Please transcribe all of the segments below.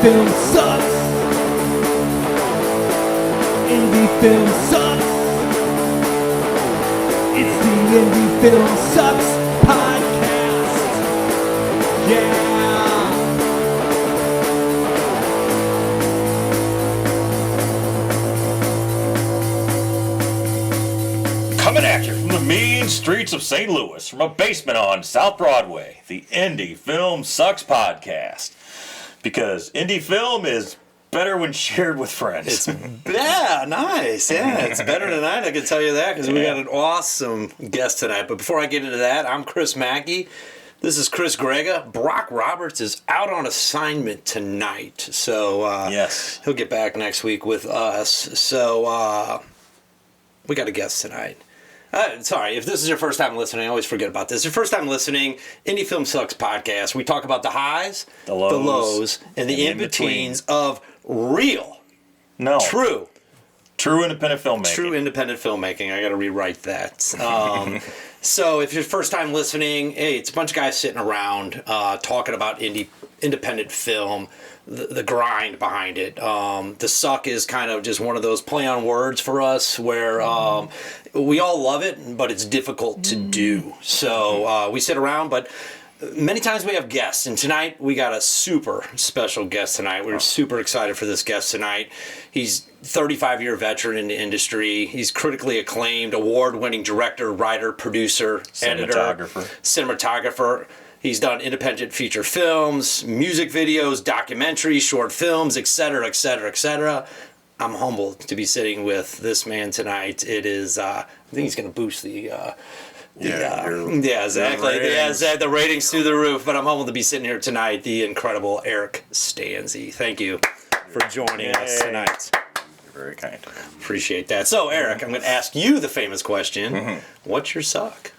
film sucks. Indie film sucks. It's the Indie Film Sucks podcast. Yeah. Coming at you from the mean streets of St. Louis, from a basement on South Broadway, the Indie Film Sucks podcast. Because indie film is better when shared with friends. Yeah, nice. Yeah, it's better tonight, I can tell you that, because we got an awesome guest tonight. But before I get into that, I'm Chris Mackey. This is Chris Grega. Brock Roberts is out on assignment tonight, so yes, he'll get back next week with us. So we got a guest tonight. Sorry, if this is your first time listening, I always forget about this. Your first time listening, Indie Film Sucks podcast. We talk about the highs, the lows, and the in-betweens of true independent filmmaking. True independent filmmaking. I got to rewrite that. So if you're first time listening, hey, it's a bunch of guys sitting around talking about independent film, the grind behind it. The suck is kind of just one of those play on words for us where we all love it, but it's difficult to do. So we sit around, but many times we have guests, and tonight we got a super special guest tonight. We're super excited for this guest tonight. He's 35-year veteran in the industry. He's critically acclaimed, award-winning director, writer, producer, editor, cinematographer. He's done independent feature films, music videos, documentaries, short films, etc., etc., etc. I'm humbled to be sitting with this man tonight. It is, I think he's going to boost the exactly. The ratings through the roof. But I'm humbled to be sitting here tonight. The incredible Eric Stanze. Thank you for joining us tonight. You're very kind. Appreciate that. So, Eric, I'm going to ask you the famous question. What's your suck?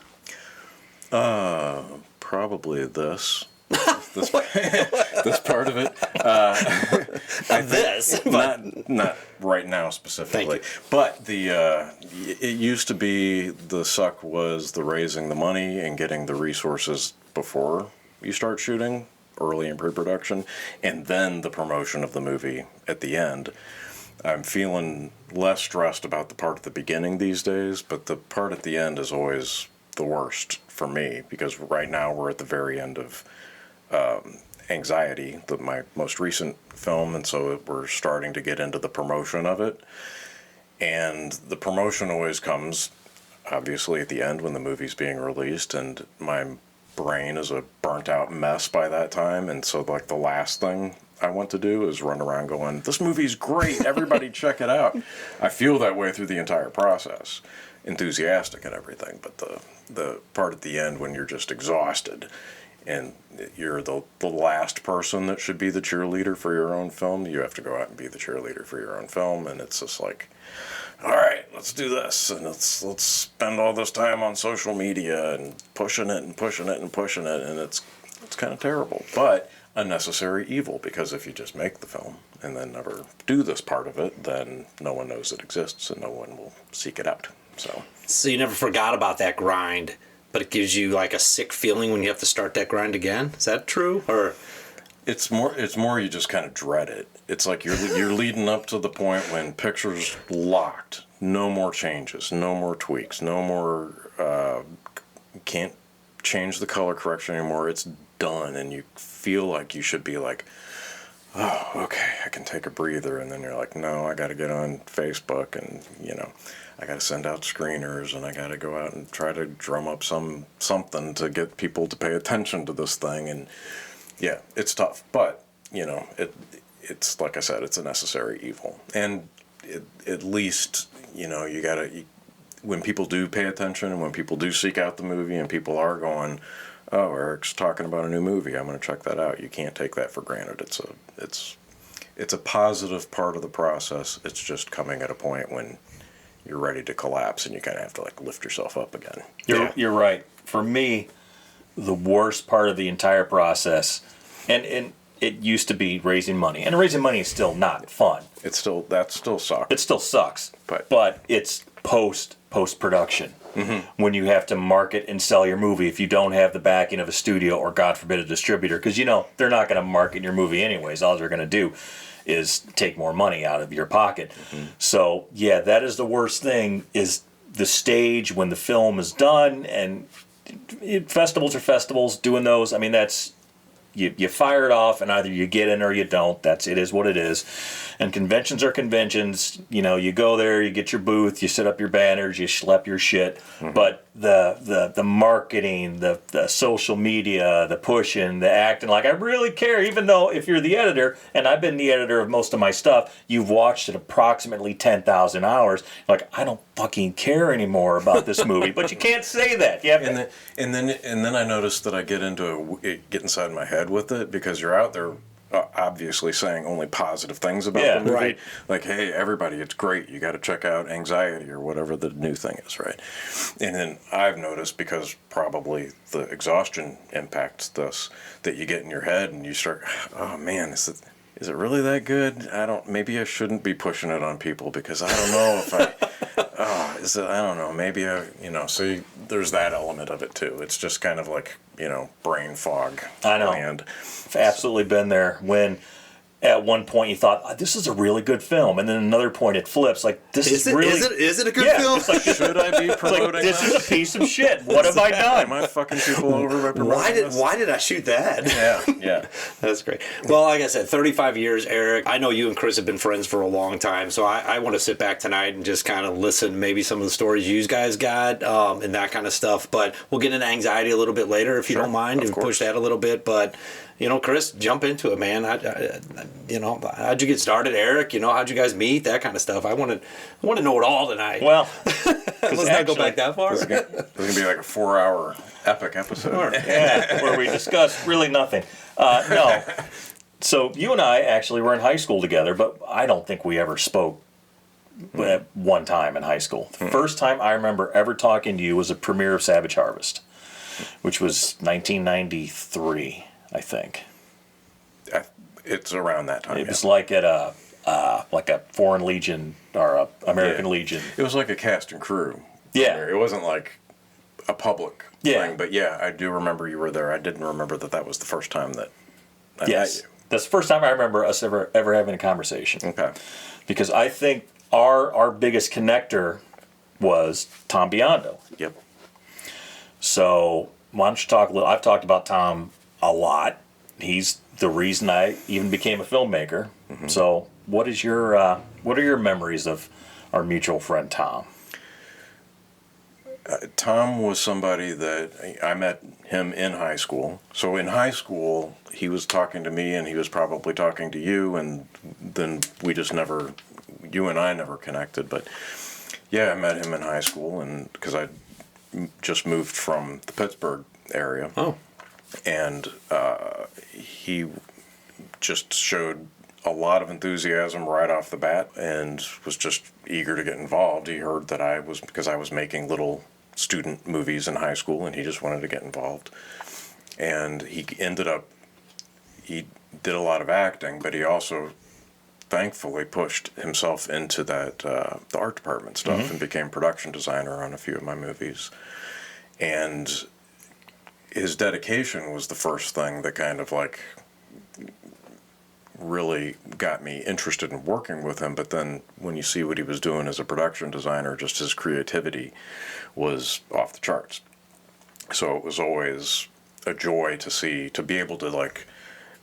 Probably this part of it. Not right now specifically. But it used to be the suck was the raising the money and getting the resources before you start shooting, early in pre-production, and then the promotion of the movie at the end. I'm feeling less stressed about the part at the beginning these days, but the part at the end is always the worst for me, because right now we're at the very end of Anxiety, my most recent film, and so we're starting to get into the promotion of it. And the promotion always comes, obviously, at the end when the movie's being released, and my brain is a burnt-out mess by that time, and so, like, the last thing I want to do is run around going, this movie's great, everybody check it out. I feel that way through the entire process, enthusiastic and everything, but the part at the end when you're just exhausted and you're the last person that should be the cheerleader for your own film, you have to go out and be the cheerleader for your own film, and it's just like, all right, let's do this, and let's spend all this time on social media and pushing it, and it's kind of terrible, but a necessary evil, because if you just make the film and then never do this part of it, then no one knows it exists and no one will seek it out. So you never forgot about that grind, but it gives you like a sick feeling when you have to start that grind again? Is that true? Or it's more you just kind of dread it. It's like you're leading up to the point when picture's locked. No more changes, no more tweaks, no more can't change the color correction anymore. It's done, and you feel like you should be like, oh, okay, I can take a breather, and then you're like, no, I got to get on Facebook, and I got to send out screeners, and I got to go out and try to drum up something to get people to pay attention to this thing, and yeah, it's tough, but it's like I said, it's a necessary evil, and at least you gotta, when people do pay attention and when people do seek out the movie and people are going, oh, Eric's talking about a new movie, I'm going to check that out. You can't take that for granted. It's a positive part of the process. It's just coming at a point when you're ready to collapse and you kind of have to like lift yourself up again. You're right. For me, the worst part of the entire process, and it used to be raising money, and raising money is still not fun. That still sucks. It still sucks, but it's post-production. when you have to market and sell your movie if you don't have the backing of a studio or, God forbid, a distributor. Because, they're not going to market your movie anyways. All they're going to do is take more money out of your pocket. So, yeah, that is the worst thing, is the stage when the film is done. And festivals are festivals, doing those. I mean, that's... You fire it off, and either you get in or you don't. It is what it is. And conventions are conventions. You go there, you get your booth, you set up your banners, you schlep your shit. But the marketing, the social media, the pushing, the acting, like, I really care. Even though if you're the editor, and I've been the editor of most of my stuff, you've watched it approximately 10,000 hours. Like, I don't fucking care anymore about this movie. But you can't say that. You have to, And then I noticed that I get inside my head with it, because you're out there obviously saying only positive things about the movie. Right. Like, hey, everybody, it's great. You got to check out Anxiety or whatever the new thing is, right? And then I've noticed, because probably the exhaustion impacts this, that you get in your head and you start, oh man, is it really that good? Maybe I shouldn't be pushing it on people, because I don't know if I don't know, maybe so there's that element of it too. It's just kind of like, brain fog. I know. Land. I've absolutely been there, when at one point you thought, oh, this is a really good film, and then another point it flips, like, this is really... Is it a good Yeah, film? it's like, Should I be promoting like, this this? is a piece of shit. What have I done? Am I fucking people over by promoting this? Why did I shoot that? Yeah. That's great. Well, like I said, 35 years, Eric. I know you and Chris have been friends for a long time, so I want to sit back tonight and just kind of listen, maybe some of the stories you guys got, and that kind of stuff. But we'll get into Anxiety a little bit later, if you don't mind, and push that a little bit. But, Chris, jump into it, man. How'd you get started, Eric? How'd you guys meet? That kind of stuff. I want to know it all tonight. Well, let's not go back that far. This is going to be like a 4-hour epic episode. Yeah, where we discuss really nothing. No. So you and I actually were in high school together, but I don't think we ever spoke at one time in high school. The first time I remember ever talking to you was a premiere of Savage Harvest, which was 1993, I think. It's around that time. It was like at a Foreign Legion or a American Legion. It was like a cast and crew. Yeah. It wasn't like a public Yeah. thing, but yeah, I do remember you were there. I didn't remember that was the first time that I met you. That's the first time I remember us ever having a conversation. Okay. Because I think our biggest connector was Tom Biondo. Yep. So why don't you talk a little? I've talked about Tom a lot. He's the reason I even became a filmmaker. So what are your memories of our mutual friend Tom? Tom was somebody that I met him in high school. So in high school, he was talking to me, and he was probably talking to you, and then you and I never connected. But yeah, I met him in high school, and because I just moved from the Pittsburgh area. Oh. And he just showed a lot of enthusiasm right off the bat, and was just eager to get involved. He heard that because I was making little student movies in high school, and he just wanted to get involved. And he did a lot of acting, but he also thankfully pushed himself into that the art department stuff, and became production designer on a few of my movies. And his dedication was the first thing that kind of like really got me interested in working with him. But then when you see what he was doing as a production designer, just his creativity was off the charts. So it was always a joy to be able to like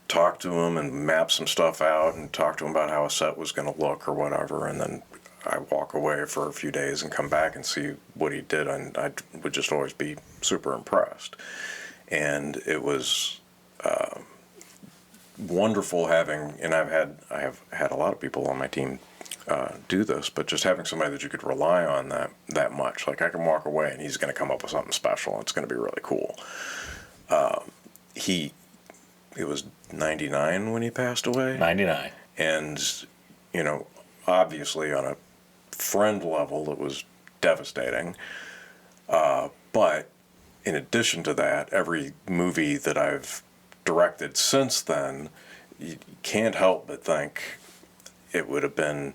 talk to him and map some stuff out, and talk to him about how a set was going to look or whatever. And then I walk away for a few days and come back and see what he did, and I would just always be super impressed. And it was wonderful having, and I have had a lot of people on my team do this, but just having somebody that you could rely on that much. Like, I can walk away and he's going to come up with something special, and it's going to be really cool. It was 99 when he passed away. 99. And, obviously on a friend level, it was devastating. But in addition to that, every movie that I've directed since then, you can't help but think it would have been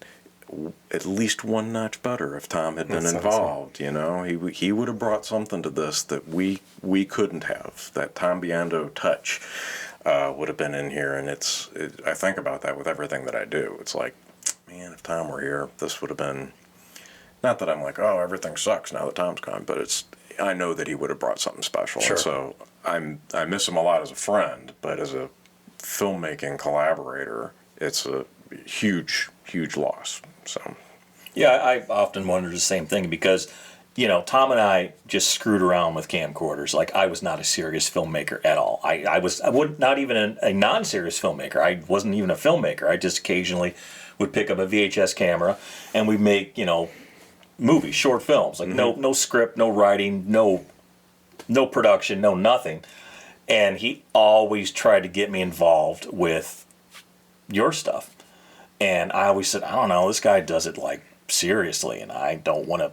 at least one notch better if Tom had been That's involved. You know, he would have brought something to this that we couldn't have. That Tom Biondo touch would have been in here, and I think about that with everything that I do. It's like, man, if Tom were here, this would have been. Not that I'm like, oh, everything sucks now that Tom's gone, but I know that he would have brought something special. Sure. And so I miss him a lot as a friend, but as a filmmaking collaborator, it's a huge, huge loss. So, yeah, I often wonder the same thing because, Tom and I just screwed around with camcorders. Like, I was not a serious filmmaker at all. I would not even a non-serious filmmaker. I wasn't even a filmmaker. I just occasionally would pick up a VHS camera and we'd make, movies, short films. Like, no script, no writing, no production, no nothing. And he always tried to get me involved with your stuff. And I always said, I don't know, this guy does it like seriously, and I don't want to.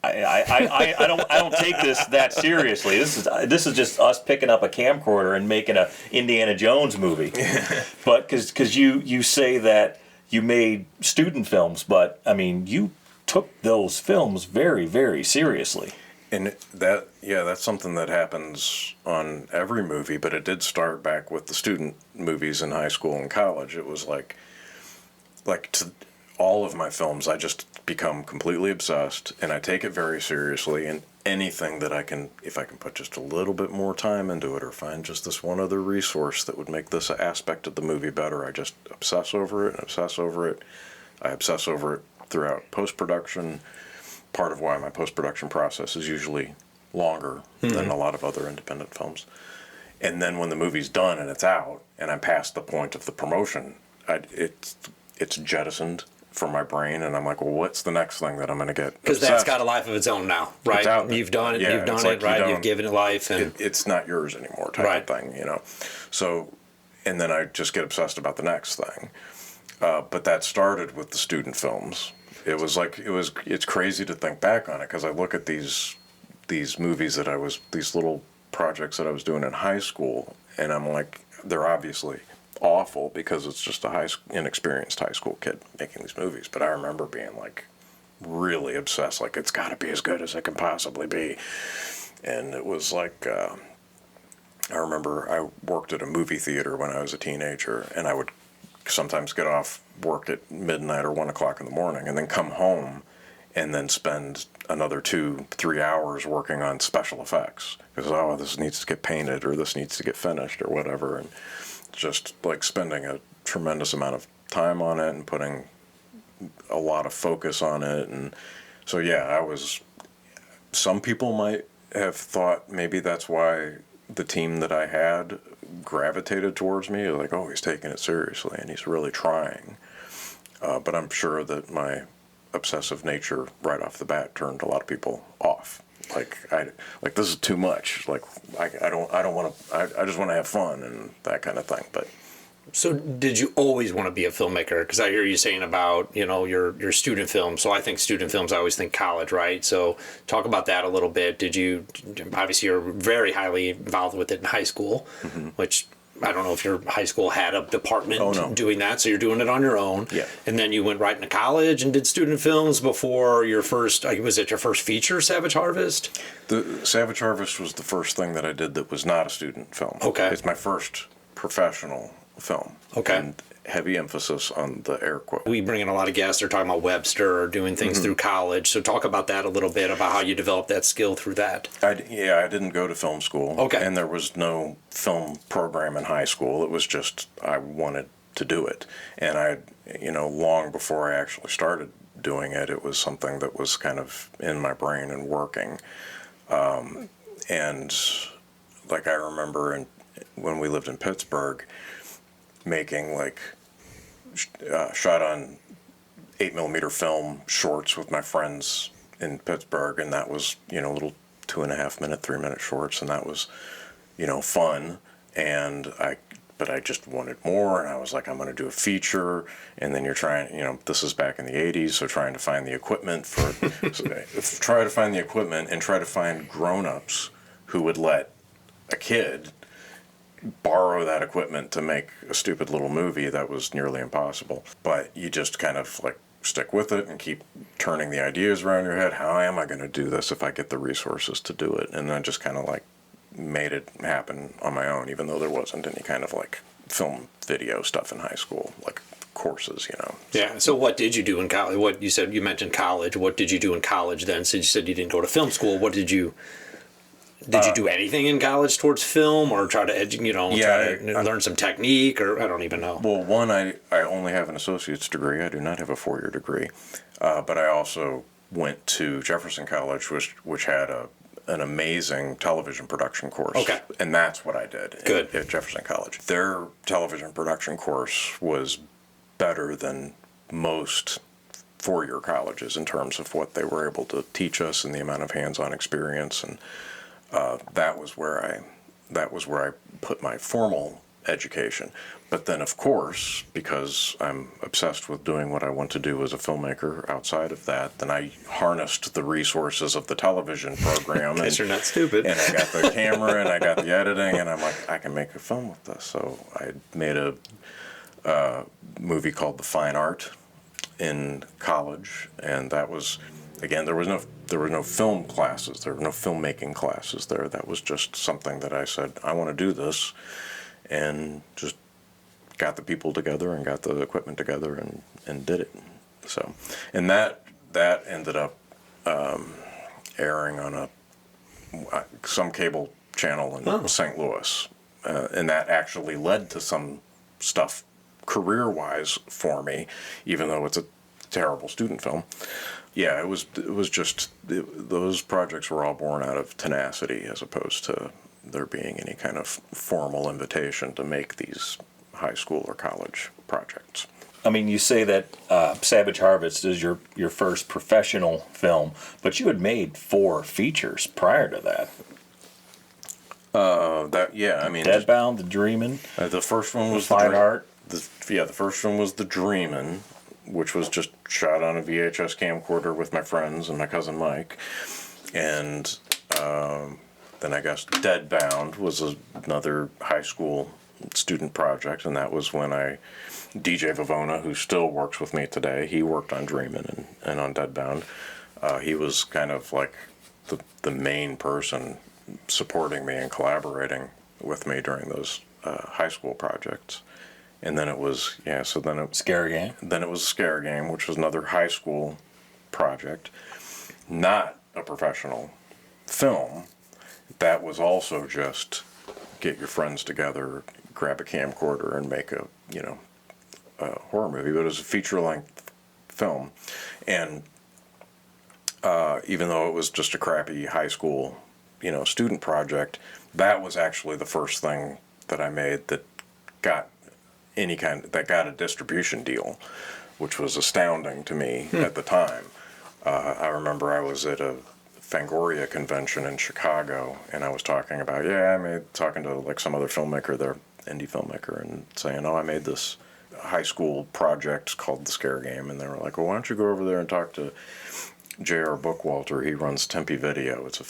I don't take this that seriously. This is just us picking up a camcorder and making a Indiana Jones movie. But because you say that you made student films, but I mean you took those films very, very seriously. And that's something that happens on every movie, but it did start back with the student movies in high school and college. It was like to all of my films, I just become completely obsessed, and I take it very seriously. And anything that if I can put just a little bit more time into it, or find just this one other resource that would make this aspect of the movie better, I just obsess over it and obsess over it. I obsess over it throughout post-production. Part of why my post-production process is usually longer than a lot of other independent films. And then when the movie's done and it's out, and I'm past the point of the promotion, it's jettisoned from my brain, and I'm like, well, what's the next thing that I'm going to get? Because that's got a life of its own now, right? You've done it, right? You've given it life, and it's not yours anymore, type of thing, So, and then I just get obsessed about the next thing. But that started with the student films. It's crazy to think back on it, because I look at these movies these little projects that I was doing in high school, and I'm like, they're obviously awful because it's just inexperienced high school kid making these movies. But I remember being like really obsessed, like it's got to be as good as it can possibly be. And it was like, I remember I worked at a movie theater when I was a teenager, and I would sometimes get off work at midnight or 1 o'clock in the morning, and then come home and then spend another 2-3 hours working on special effects, because this needs to get painted, or this needs to get finished, or whatever. And just like spending a tremendous amount of time on it and putting a lot of focus on it. And so some people might have thought maybe that's why the team that I had gravitated towards me, like, oh, he's taking it seriously and he's really trying. But I'm sure that my obsessive nature right off the bat turned a lot of people off. Like this is too much. Like I don't want to. I just want to have fun and that kind of thing. But so, did you always want to be a filmmaker? Because I hear you saying about your student films. So I think student films, I always think college, right? So talk about that a little bit. Obviously you're very highly involved with it in high school, which I don't know if your high school had a department doing that, so you're doing it on your own. Yeah. And then you went right into college and did student films before your first, was it your first feature, Savage Harvest? The Savage Harvest was the first thing that I did that was not a student film. Okay. It's my first professional film. Okay. And heavy emphasis on the air quote. We bring in a lot of guests. They're talking about Webster or doing things through college. So talk about that a little bit, about how you developed that skill through that. I didn't go to film school. Okay. And there was no film program in high school. It was just I wanted to do it. And long before I actually started doing it, it was something that was kind of in my brain and working. And like I remember when we lived in Pittsburgh, making shot on 8mm film shorts with my friends in Pittsburgh, and that was little 2.5-minute, 3-minute shorts, and that was fun. And but I just wanted more, and I was like, I'm going to do a feature. And then you're trying, this is back in the 80s, so trying to find the equipment try to find the equipment and try to find grown-ups who would let a kid borrow that equipment to make a stupid little movie that was nearly impossible. But you just kind of like stick with it and keep turning the ideas around your head. How am I going to do this if I get the resources to do it? And I just kind of like made it happen on my own, even though there wasn't any kind of like film video stuff in high school, like courses, you know. Yeah. So what did you do in college? What you said, you mentioned college. What did you do in college then? Since you said you didn't go to film school, what did you do anything in college towards film, or try to learn some technique, or I don't even know? Well, one, I only have an associate's degree. I do not have a 4-year degree. But I also went to Jefferson College, which had an amazing television production course. Okay. And that's what I did Good. At Jefferson College. Their television production course was better than most 4-year colleges in terms of what they were able to teach us and the amount of hands-on experience. And that was where I put my formal education. But then, of course, because I'm obsessed with doing what I want to do as a filmmaker outside of that, then I harnessed the resources of the television program. Guess you're not stupid. And I got the camera and I got the editing, and I'm like, I can make a film with this. So I made a movie called The Fine Art in college, and that was, again, there were no film classes, there were no filmmaking classes there. That was just something that I said, I want to do this, and just got the people together and got the equipment together and did it. So, and that ended up airing on some cable channel in St. Louis, and that actually led to some stuff career-wise for me, even though it's a terrible student film. Yeah, it was just those projects were all born out of tenacity, as opposed to there being any kind of formal invitation to make these high school or college projects. I mean, you say that Savage Harvest is your first professional film, but you had made 4 features prior to that. Deadbound, The Dreamin'. The first one was Fine Art. The first one was The Dreamin', which was just shot on a VHS camcorder with my friends and my cousin Mike. And then I guess Deadbound was another high school student project, and that was when DJ Vivona, who still works with me today, he worked on Dreamin' and on Deadbound. He was kind of like the main person supporting me and collaborating with me during those high school projects. And then it was, Scare Game. Then it was Scare Game, which was another high school project. Not a professional film. That was also just get your friends together, grab a camcorder, and make a horror movie. But it was a feature-length film. And even though it was just a crappy high school, student project, that was actually the first thing that I made that got a distribution deal, which was astounding to me at the time. I remember I was at a Fangoria convention in Chicago, and I was talking about, talking to like some other filmmaker there, indie filmmaker, and saying, I made this high school project called The Scare Game, and they were like, well, why don't you go over there and talk to J.R. Bookwalter. He runs Tempe Video. It's a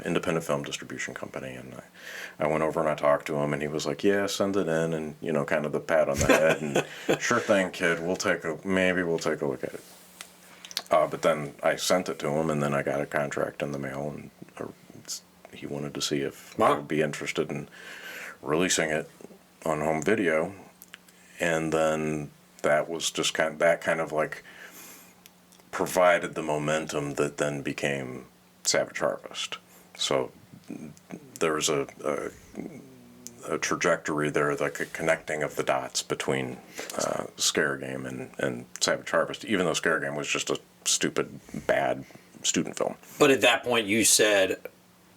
independent film distribution company. And I went over and I talked to him, and he was like, yeah, send it in, and, kind of the pat on the head, and sure thing, kid, we'll take a look at it. But then I sent it to him, and then I got a contract in the mail, and he wanted to see if I would be interested in releasing it on home video. And then that was just kind of like provided the momentum that then became Savage Harvest. So there was a trajectory there, like a connecting of the dots between Scare Game and Savage Harvest, even though Scare Game was just a stupid, bad student film. But at that point you said,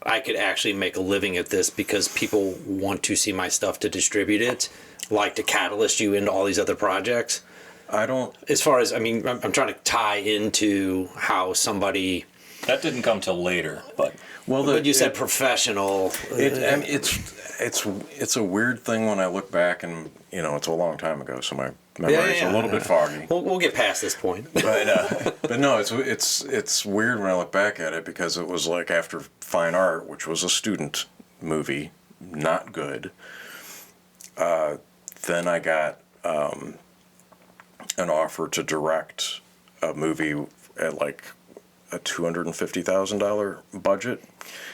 I could actually make a living at this because people want to see my stuff to distribute it, like to catalyst you into all these other projects. As far as, I'm trying to tie into how somebody... That didn't come till later, but... But you said professional. It's a weird thing when I look back, and, it's a long time ago, so my memory's a little bit foggy. We'll get past this point. But no, it's weird when I look back at it, because it was like after Fine Art, which was a student movie, not good. Then I got an offer to direct a movie at like a $250,000 budget,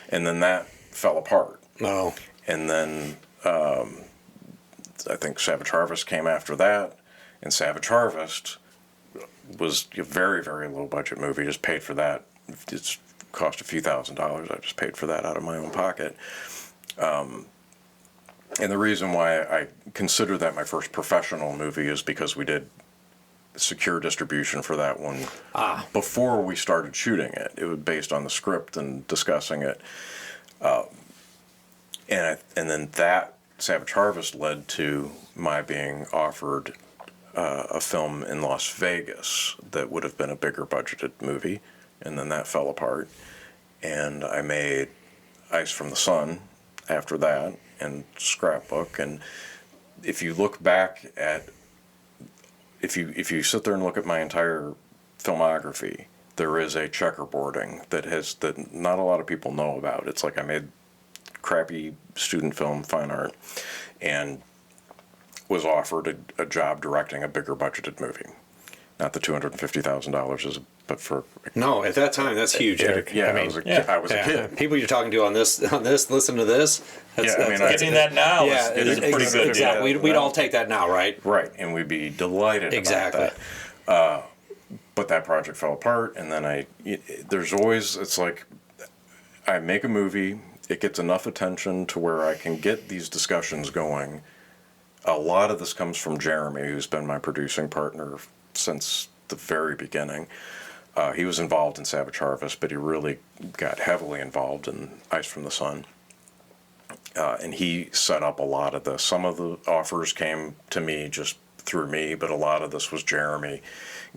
and then that fell apart. Oh. And then I think Savage Harvest came after that, and Savage Harvest was a very, very low budget movie. Just paid for that. It's cost a few $1,000s. I just paid for that out of my own pocket. And the reason why I consider that my first professional movie is because we did secure distribution for that one before we started shooting it. It was based on the script and discussing it. And then that Savage Harvest led to my being offered a film in Las Vegas that would have been a bigger budgeted movie, and then that fell apart. And I made Ice from the Sun after that, and Scrapbook. And if you look back at, if you sit there and look at my entire filmography, there is a checkerboarding that not a lot of people know about. It's like I made crappy student film, fine art, and was offered a job directing a bigger budgeted movie. Not the $250,000 but for no, at that time that's huge. Eric. Yeah, I was a kid. People you're talking to on this, listen to this. Getting that now is pretty good. Exactly. We'd all take that now, right? Right, and we'd be delighted about that. But that project fell apart, and then there's always, it's like I make a movie, it gets enough attention to where I can get these discussions going. A lot of this comes from Jeremy, who's been my producing partner since the very beginning. He was involved in Savage Harvest, but he really got heavily involved in Ice from the Sun. And he set up a lot of this. Some of the offers came to me just through me, but a lot of this was Jeremy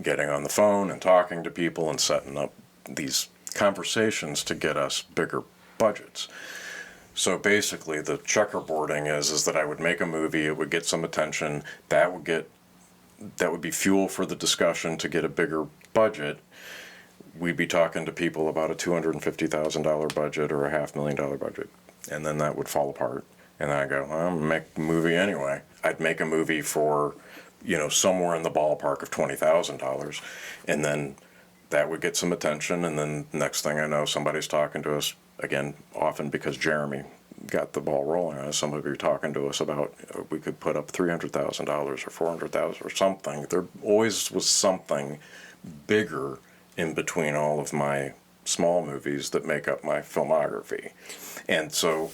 getting on the phone and talking to people and setting up these conversations to get us bigger budgets. So basically the checkerboarding is that I would make a movie, it would get some attention, that would be fuel for the discussion to get a bigger budget. We'd be talking to people about a $250,000 budget or a $500,000 budget, and then that would fall apart. And then I go, well, I'm gonna make a movie anyway. I'd make a movie for, somewhere in the ballpark of $20,000, and then that would get some attention, and then next thing I know, somebody's talking to us again, often because Jeremy got the ball rolling on us. Somebody would be talking to us about we could put up $300,000 or $400,000 or something. There always was something bigger in between all of my small movies that make up my filmography. And so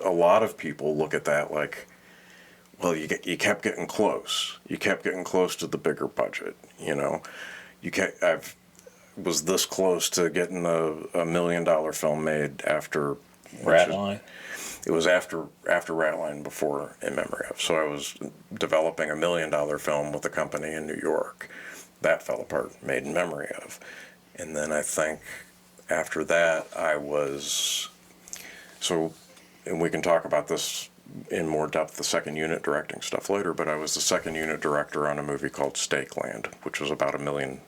a lot of people look at that like, well, you kept getting close. You kept getting close to the bigger budget, I've was this close to getting a $1 million film made after Ratline. It was after Ratline, before In Memory Of. So I was developing a $1 million film with a company in New York. That fell apart, Made in Memory Of. And then I think after that and we can talk about this in more depth, the second unit directing stuff later, but I was the second unit director on a movie called Stakeland, which was about $1 million,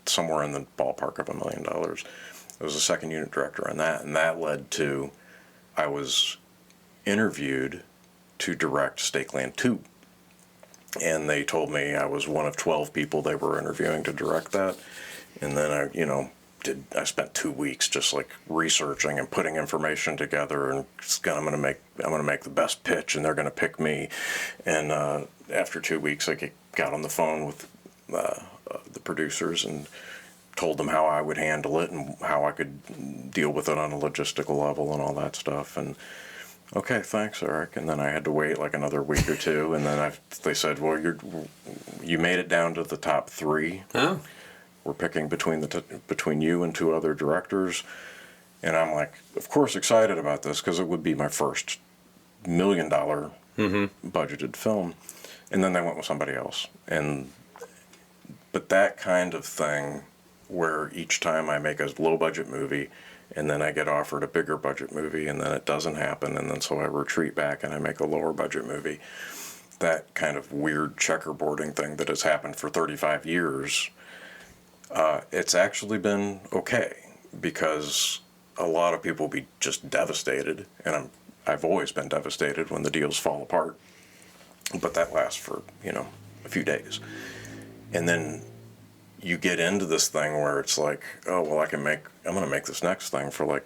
somewhere in the ballpark of $1 million. I was a second unit director on that, and that led to I was interviewed to direct Stakeland 2. And they told me I was one of 12 people they were interviewing to direct that. And then I spent 2 weeks just like researching and putting information together, and I'm gonna make the best pitch, and they're gonna pick me. And after 2 weeks, I got on the phone with the producers and told them how I would handle it and how I could deal with it on a logistical level and all that stuff. And okay, thanks, Eric. And then I had to wait like another week or two, and then they said, well, you made it down to the top 3. Oh. We're picking between you and 2 other directors. And I'm like, of course, excited about this because it would be my first $1 million budgeted film. And then they went with somebody else. But that kind of thing, where each time I make a low budget movie and then I get offered a bigger budget movie and then it doesn't happen, and then so I retreat back and I make a lower budget movie, that kind of weird checkerboarding thing that has happened for 35 years, it's actually been okay, because a lot of people will be just devastated, and I've always been devastated when the deals fall apart, but that lasts for, a few days. And then you get into this thing where it's like, oh, well, I'm going to make this next thing for like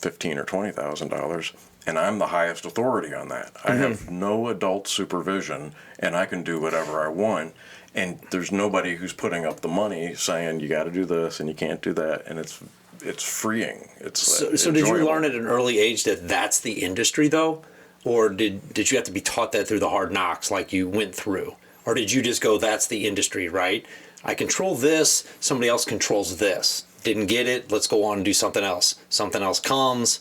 $15,000 or $20,000, and I'm the highest authority on that. I have no adult supervision, and I can do whatever I want, and there's nobody who's putting up the money saying you got to do this and you can't do that, and it's freeing. So did you learn at an early age that that's the industry, though? Or did you have to be taught that through the hard knocks like you went through? Or did you just go, that's the industry, right? I control this, somebody else controls this. Didn't get it, let's go on and do something else. Something else comes.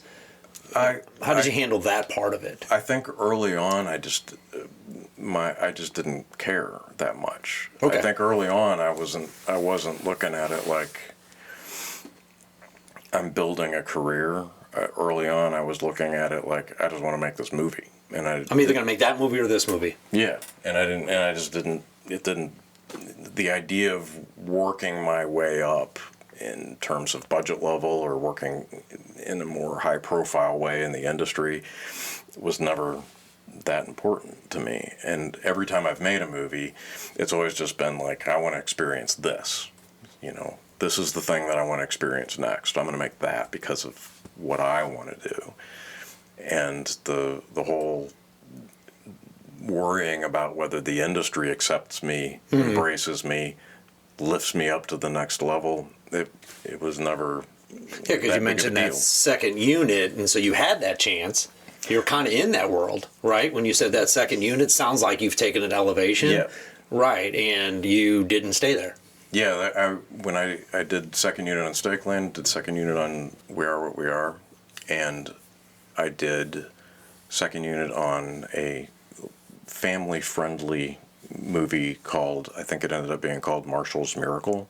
How did you handle that part of it? I think early on, I just didn't care that much. Okay. I think early on, I wasn't looking at it like I'm building a career. Early on, I was looking at it like I just want to make this movie, and I'm either going to make that movie or this movie. Yeah, and I just didn't. The idea of working my way up in terms of budget level or working in a more high profile way in the industry was never that important to me. And every time I've made a movie, it's always just been like, I want to experience this. This is the thing that I want to experience next. I'm going to make that because of what I want to do. And the whole worrying about whether the industry accepts me, embraces me, lifts me up to the next level, it was never. Yeah, because you mentioned that second unit, and so you had that chance. You're kind of in that world, right? When you said that second unit, sounds like you've taken an elevation. Yeah. Right, and you didn't stay there. Yeah, when I did second unit on Stakeland, did second unit on We Are What We Are, and I did second unit on a family-friendly movie called, I think it ended up being called Marshall's Miracle.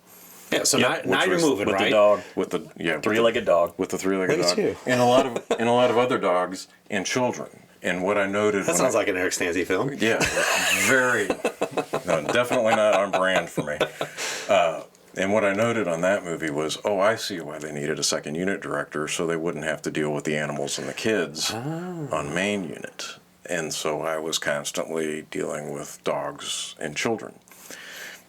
Yeah, so now you're moving, with right? The dog, with the three-legged dog, with the three-legged Look dog, at you. and a lot of other dogs and children. And what I noted That sounds like an Eric Stanze film. Yeah, very. No, definitely not on brand for me. And what I noted on that movie was, I see why they needed a second unit director, so they wouldn't have to deal with the animals and the kids on main unit. And so I was constantly dealing with dogs and children,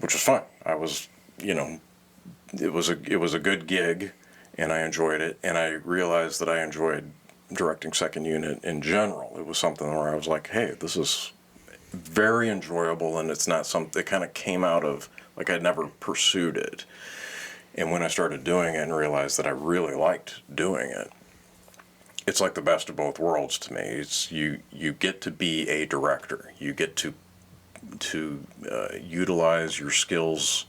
which was fun. I was, it was a good gig, and I enjoyed it. And I realized that I enjoyed directing second unit in general. It was something where I was like, hey, this is very enjoyable, and it's not something that kind of came out of, like, I'd never pursued it. And when I started doing it and realized that I really liked doing it, it's like the best of both worlds to me. It's you get to be a director. You get to utilize your skills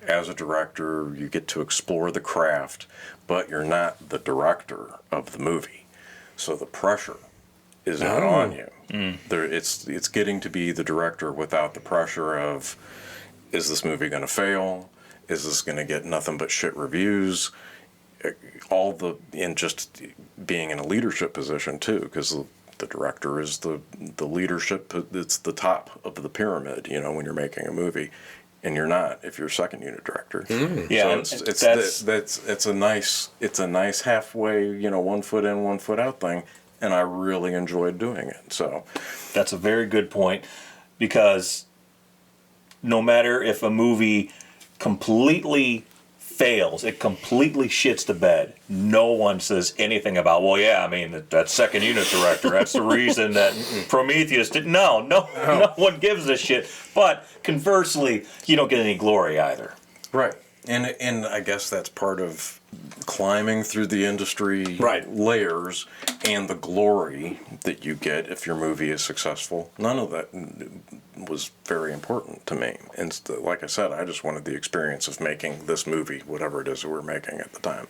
as a director. You get to explore the craft, but you're not the director of the movie. So the pressure is not on you. It's getting to be the director without the pressure of, is this movie going to fail? Is this going to get nothing but shit reviews? And just being in a leadership position too, because the director is the leadership. It's the top of the pyramid, when you're making a movie, and you're not if you're a second unit director. Yeah, so it's a nice halfway, 1 foot in, 1 foot out thing, and I really enjoyed doing it. So that's a very good point, because no matter if a movie completely fails, it completely shits the bed, no one says anything about, that second unit director, that's the reason that Prometheus did. No one gives a shit. But conversely, you don't get any glory either. Right. And I guess that's part of climbing through the industry layers, and the glory that you get if your movie is successful. None of that was very important to me. And like I said, I just wanted the experience of making this movie, whatever it is that we're making at the time.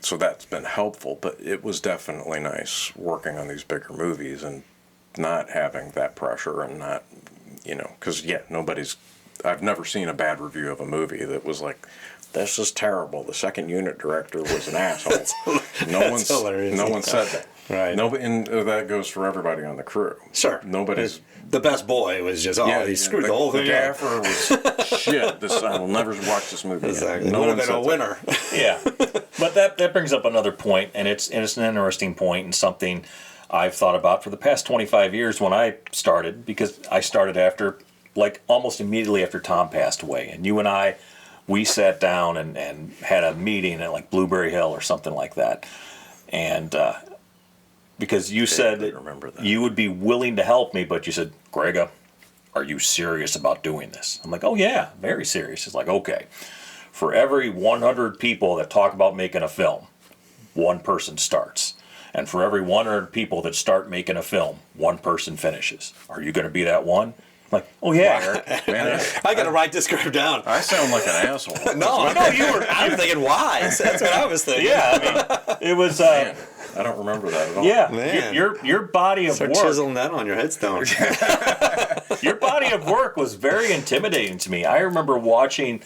So that's been helpful, but it was definitely nice working on these bigger movies and not having that pressure, and not, because I've never seen a bad review of a movie that was like, this is terrible. The second unit director was an asshole. No one said that. Right. Nobody, and that goes for everybody on the crew. Sure. Nobody's. The best boy was just, he screwed the whole thing The up. gaffer was shit. I will never watch this movie. Exactly. No Would one have been a said winner. Yeah, but that brings up another point, and it's an interesting point and something I've thought about for the past 25 years when I started, because I started after, like, almost immediately after Tom passed away, and you and I, we sat down and had a meeting at like Blueberry Hill or something like that, and because you said that you would be willing to help me, but you said, Grega, are you serious about doing this? I'm like, oh yeah, very serious. It's like, okay, for every 100 people that talk about making a film, one person starts. And for every 100 people that start making a film, one person finishes. Are you going to be that one? I'm like, oh yeah, Eric. Man, I got to write this script down. I sound like an asshole. No, you were. I'm thinking wise. That's what I was thinking. Yeah, I mean, it was. Man, I don't remember that at all. Yeah, Man. your body of Start work. chiseling that on your headstone. Your body of work was very intimidating to me. I remember watching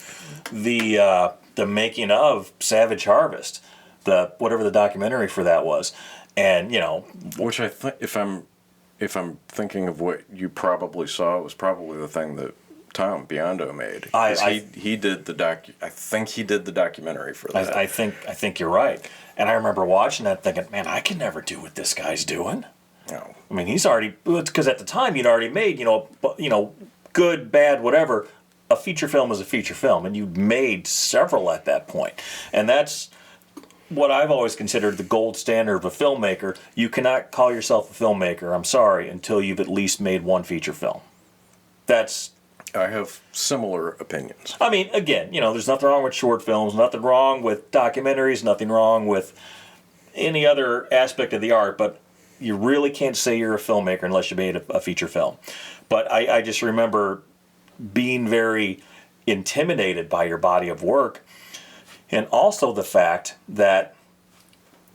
the making of Savage Harvest, whatever the documentary for that was, and Which I think, if I'm thinking of what you probably saw, it was probably the thing that Tom Biondo made. He did the I think he did the documentary for that. I think you're right. And I remember watching that thinking, man, I can never do what this guy's doing. No. I mean, he's already, because at the time he'd already made, good, bad, whatever. A feature film is a feature film, and you made several at that point. And that's what I've always considered the gold standard of a filmmaker. You cannot call yourself a filmmaker, I'm sorry, until you've at least made one feature film. I have similar opinions. I mean, again, there's nothing wrong with short films, nothing wrong with documentaries, nothing wrong with any other aspect of the art, but you really can't say you're a filmmaker unless you made a feature film. But I just remember being very intimidated by your body of work, and also the fact that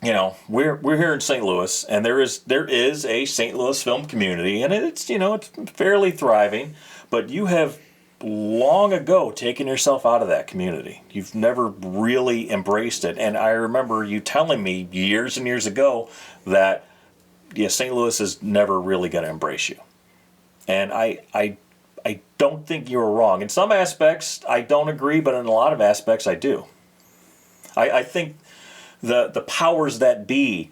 we're here in St. Louis, and there is a St. Louis film community, and it's it's fairly thriving, but you have long ago taken yourself out of that community. You've never really embraced it, and I remember you telling me years and years ago that St. Louis is never really going to embrace you, and I don't think you were wrong. In some aspects, I don't agree, but in a lot of aspects, I do. I think the powers that be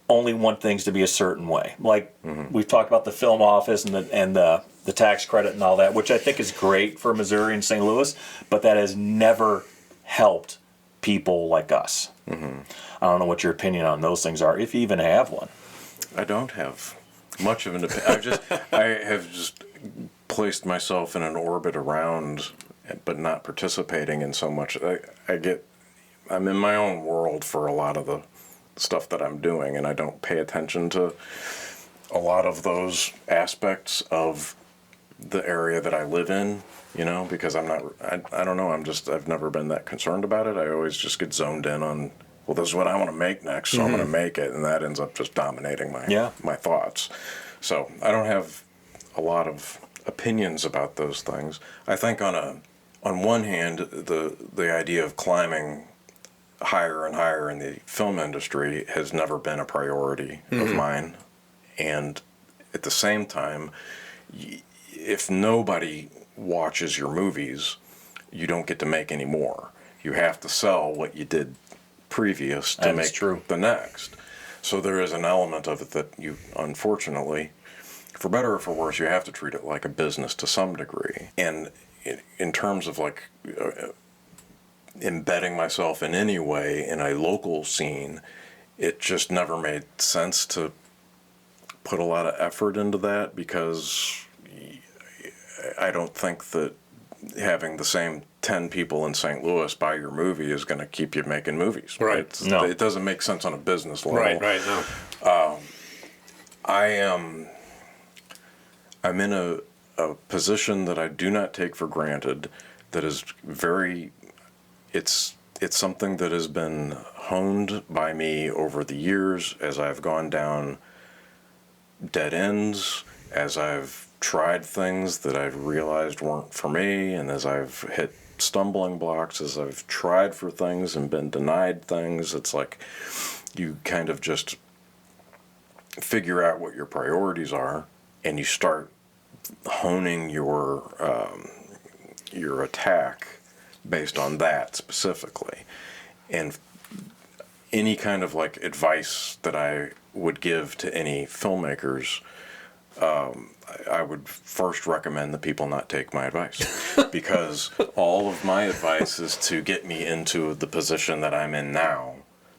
only want things to be a certain way. Like we've talked about the film office and the tax credit and all that, which I think is great for Missouri and St. Louis, but that has never helped people like us. Mm-hmm. I don't know what your opinion on those things are, if you even have one. I don't have much of an opinion. I have just placed myself in an orbit around, but not participating in so much. I'm in my own world for a lot of the stuff that I'm doing, and I don't pay attention to a lot of those aspects of the area that I live in, because I don't know, I've never been that concerned about it. I always just get zoned in on, well, this is what I want to make next, so I'm going to make it, and that ends up just dominating my thoughts. So I don't have a lot of opinions about those things. I think on one hand, the idea of climbing higher and higher in the film industry has never been a priority of mine, and at the same time, if nobody watches your movies, you don't get to make any more. You have to sell what you did previous to make the next. So there is an element of it that you, unfortunately, for better or for worse, you have to treat it like a business to some degree. And in terms of embedding myself in any way in a local scene, it just never made sense to put a lot of effort into that, because I don't think that having the same 10 people in St. Louis buy your movie is going to keep you making movies. Right. No. It doesn't make sense on a business level. Right, no. I'm in a position that I do not take for granted, that is it's something that has been honed by me over the years as I've gone down dead ends, as I've tried things that I've realized weren't for me, and as I've hit stumbling blocks, as I've tried for things and been denied things. It's like you kind of just figure out what your priorities are, and you start honing your attack based on that specifically. And any kind of like advice that I would give to any filmmakers, I would first recommend that people not take my advice, because all of my advice is to get me into the position that I'm in now,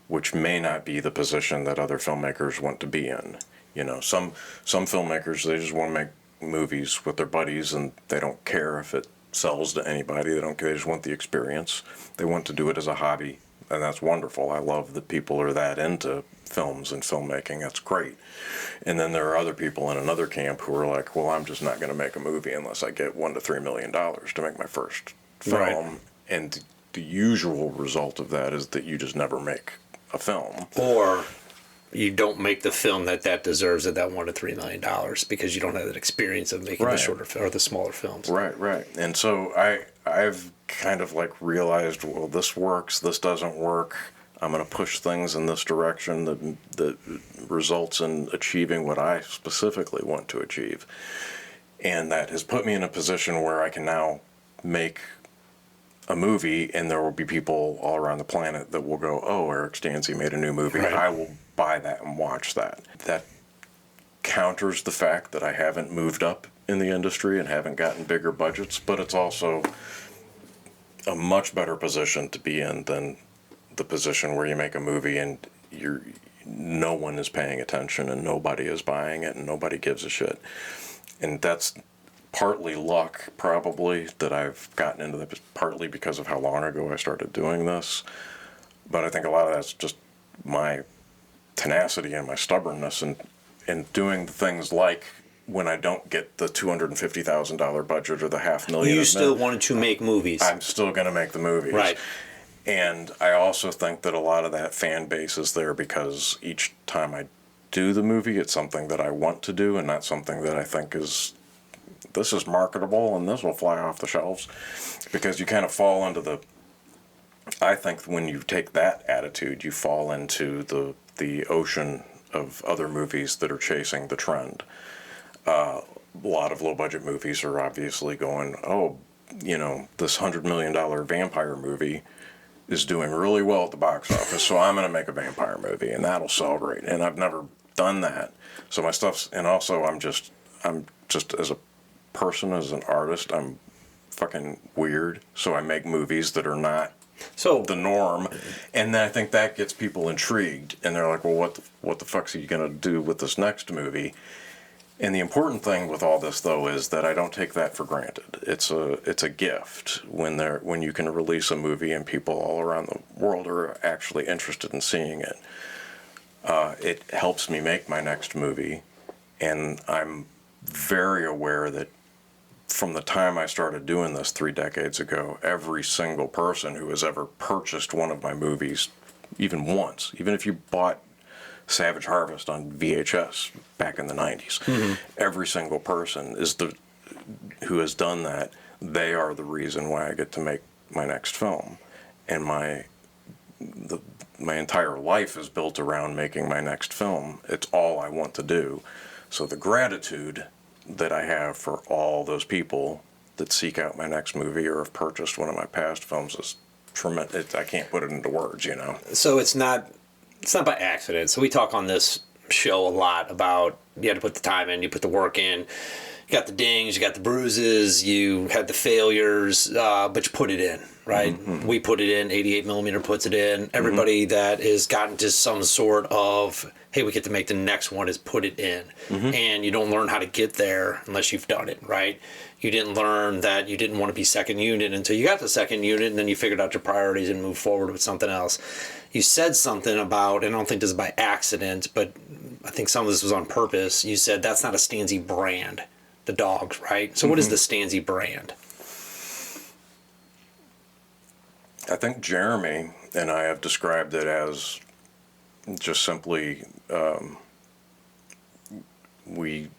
which may not be the position that other filmmakers want to be in. You know, some filmmakers, they just want to make movies with their buddies, and they don't care if it sells to anybody. They don't care. They just want the experience. They want to do it as a hobby, and that's wonderful. I love that people are that into films and filmmaking. That's great. And then there are other people in another camp who are like, well, I'm just not going to make a movie unless I get $1 to $3 million to make my first film. Right. And the usual result of that is that you just never make a film. Or you don't make the film that deserves at that $1 to $3 million because you don't have that experience of making the shorter or the smaller films. Right. And so I've kind of like realized, well, this works, this doesn't work. I'm going to push things in this direction that results in achieving what I specifically want to achieve. And that has put me in a position where I can now make a movie, and there will be people all around the planet that will go, oh, Eric Stanze made a new movie. Right. I will buy that and watch that. That counters the fact that I haven't moved up in the industry and haven't gotten bigger budgets, but it's also a much better position to be in than the position where you make a movie and no one is paying attention and nobody is buying it and nobody gives a shit. And that's partly luck, probably, that I've gotten into that, partly because of how long ago I started doing this. But I think a lot of that's just my tenacity and my stubbornness and doing things like when I don't get the $250,000 budget or the $500,000. You still wanted to make movies. I'm still going to make the movies. Right. And I also think that a lot of that fan base is there because each time I do the movie, it's something that I want to do and not something that I think this is marketable and this will fly off the shelves. Because you kind of fall into I think when you take that attitude, you fall into the ocean of other movies that are chasing the trend. A lot of low-budget movies are obviously going, oh, you know, this $100 million vampire movie is doing really well at the box office, so I'm going to make a vampire movie, and that'll sell great. And I've never done that. So my stuff's, and also I'm just as a person, as an artist, I'm fucking weird. So I make movies that are not the norm, and then I think that gets people intrigued, and they're like, well, what the fuck's he going to do with this next movie? And the important thing with all this, though, is that I don't take that for granted. It's a gift when you can release a movie and people all around the world are actually interested in seeing it. It helps me make my next movie, and I'm very aware that from the time I started doing this 3 decades ago, every single person who has ever purchased one of my movies, even once, even if you bought Savage Harvest on VHS back in the 90s. Mm-hmm. Every single person who has done that, they are the reason why I get to make my next film. And my entire life is built around making my next film. It's all I want to do. So the gratitude that I have for all those people that seek out my next movie or have purchased one of my past films is tremendous. I can't put it into words, you know. So it's not by accident. So we talk on this show a lot about you had to put the time in, you put the work in, you got the dings, you got the bruises, you had the failures, but you put it in, right? Mm-hmm. We put it in, 88mm puts it in. Everybody that has gotten to some sort of, hey, we get to make the next one is put it in. Mm-hmm. And you don't learn how to get there unless you've done it, right? You didn't learn that you didn't want to be second unit until you got to second unit, and then you figured out your priorities and moved forward with something else. You said something about, and I don't think this is by accident, but I think some of this was on purpose. You said that's not a Stanze brand, the dogs, right? So what is the Stanze brand? I think Jeremy and I have described it as just simply we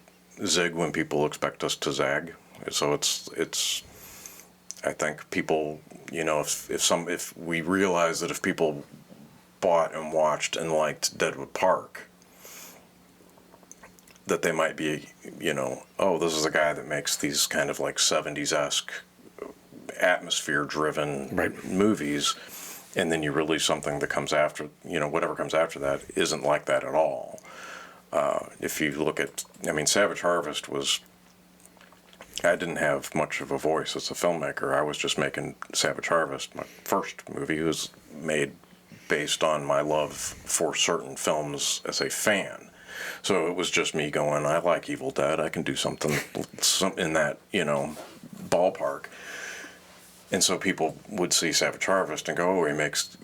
zig when people expect us to zag. So it's I think people, you know, if we realize that if people bought and watched and liked Deadwood Park, that they might be, oh, this is a guy that makes these kind of like 70s-esque atmosphere-driven movies, and then you release something that comes after, whatever comes after that isn't like that at all. If you look at, Savage Harvest I didn't have much of a voice as a filmmaker. I was just making Savage Harvest. My first movie was made based on my love for certain films as a fan. So it was just me going, I like Evil Dead. I can do something in that, ballpark. And so people would see Savage Harvest and go, oh, he makes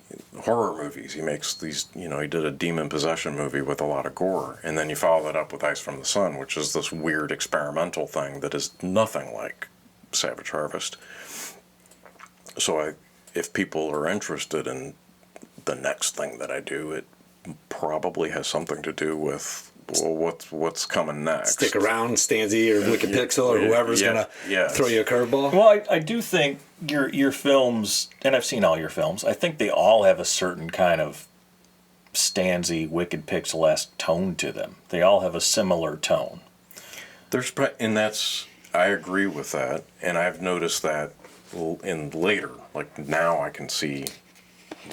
horror movies. He makes these, he did a demon possession movie with a lot of gore. And then you follow that up with Ice from the Sun, which is this weird experimental thing that is nothing like Savage Harvest. So if people are interested in the next thing that I do, it probably has something to do with what's coming next. Stick around, Stanze or Wicked Pixel or whoever's gonna throw you a curveball. Well, I do think your films, and I've seen all your films, I think they all have a certain kind of Stanze, Wicked Pixel-esque tone to them. They all have a similar tone. I agree with that, and I've noticed that in later, like now I can see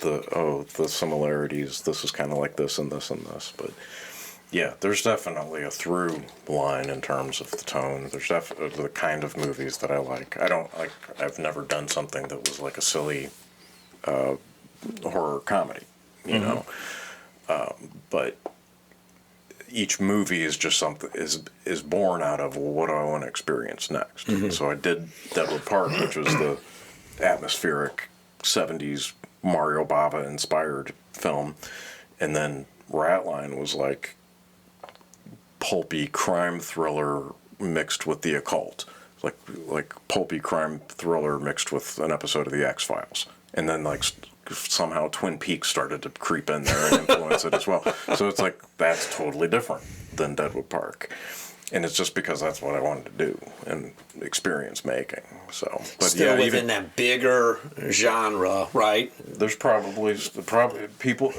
the similarities. This is kind of like this and this and this, but yeah, there's definitely a through line in terms of the tone. There's definitely the kind of movies that I like. I've never done something that was like a silly horror comedy, you know. But each movie is just something is born out of, well, what do I want to experience next? So I did Deadwood Park, which was the atmospheric 70s Mario Bava inspired film, and then Ratline was like pulpy crime thriller mixed with the occult, like pulpy crime thriller mixed with an episode of the X-Files, and then like somehow Twin Peaks started to creep in there and influence it as well. So it's like that's totally different than Deadwood Park, and it's just because that's what I wanted to do and experience making. So, but still within that bigger genre, right? There's probably people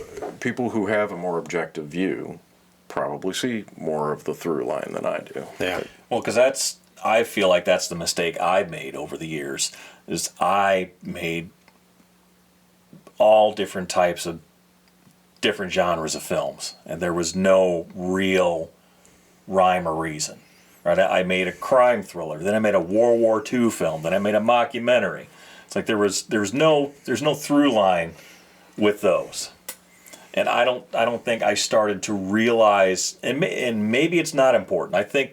who have a more objective view probably see more of the through line than I do. Yeah. Well, because I feel like that's the mistake I made over the years, is I made all different types of different genres of films, and there was no real rhyme or reason. Right? I made a crime thriller, then I made a World War II film, then I made a mockumentary. It's like there's no through line with those. And I don't think I started to realize, and maybe it's not important. I think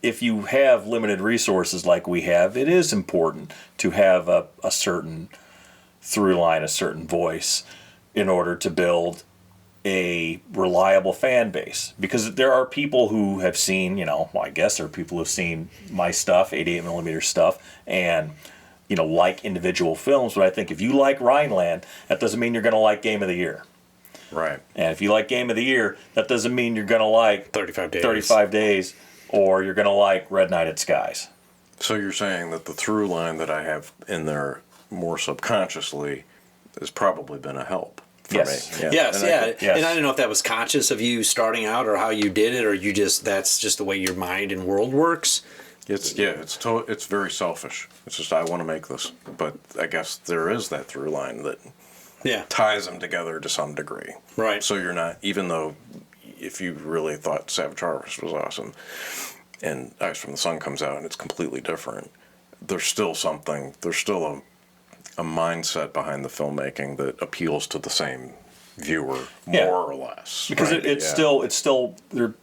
if you have limited resources like we have, it is important to have a certain through line, a certain voice, in order to build a reliable fan base. Because there are people who have seen, I guess there are people who have seen my stuff, 88mm stuff, and like individual films. But I think if you like Rhineland, that doesn't mean you're going to like Game of the Year. Right. And if you like Game of the Year, that doesn't mean you're going to like 35 Days, or you're going to like Red Night at Skies. So you're saying that the through line that I have in there more subconsciously has probably been a help for me. Yes. And I don't know if that was conscious of you starting out or how you did it, or that's just the way your mind and world works. It's very selfish. It's just I want to make this, but I guess there is that through line that ties them together to some degree. Right. So you're not, even though if you really thought Savage Harvest was awesome and Ice from the Sun comes out and it's completely different, there's still a mindset behind the filmmaking that appeals to the same viewer more or less. Because it's still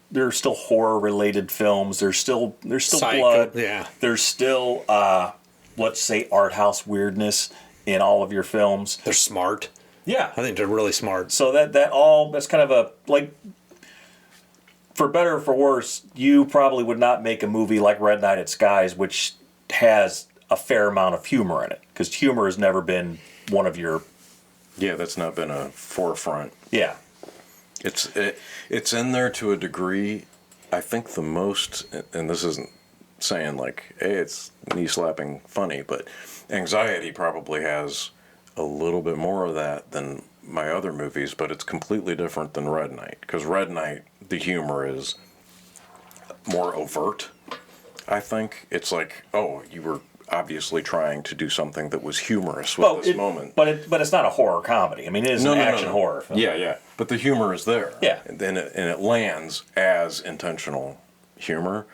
they're still horror related films. There's still Psycho, blood. Yeah. There's still let's say art house weirdness in all of your films. They're smart. Yeah. I think they're really smart. So that's kind of a, like, for better or for worse, you probably would not make a movie like Red Night at Skies, which has a fair amount of humor in it, because humor has never been one of your... Yeah, that's not been a forefront. Yeah. It's in there to a degree. I think the most, and this isn't saying like, hey, it's knee-slapping funny, but Anxiety probably has a little bit more of that than my other movies, but it's completely different than Red Night, because Red Night, the humor is more overt. I think it's like, oh, you were obviously trying to do something that was humorous with this moment. But it's not a horror comedy. I mean, it is an action horror film. Yeah. But the humor is there. Yeah. And then it lands as intentional humor.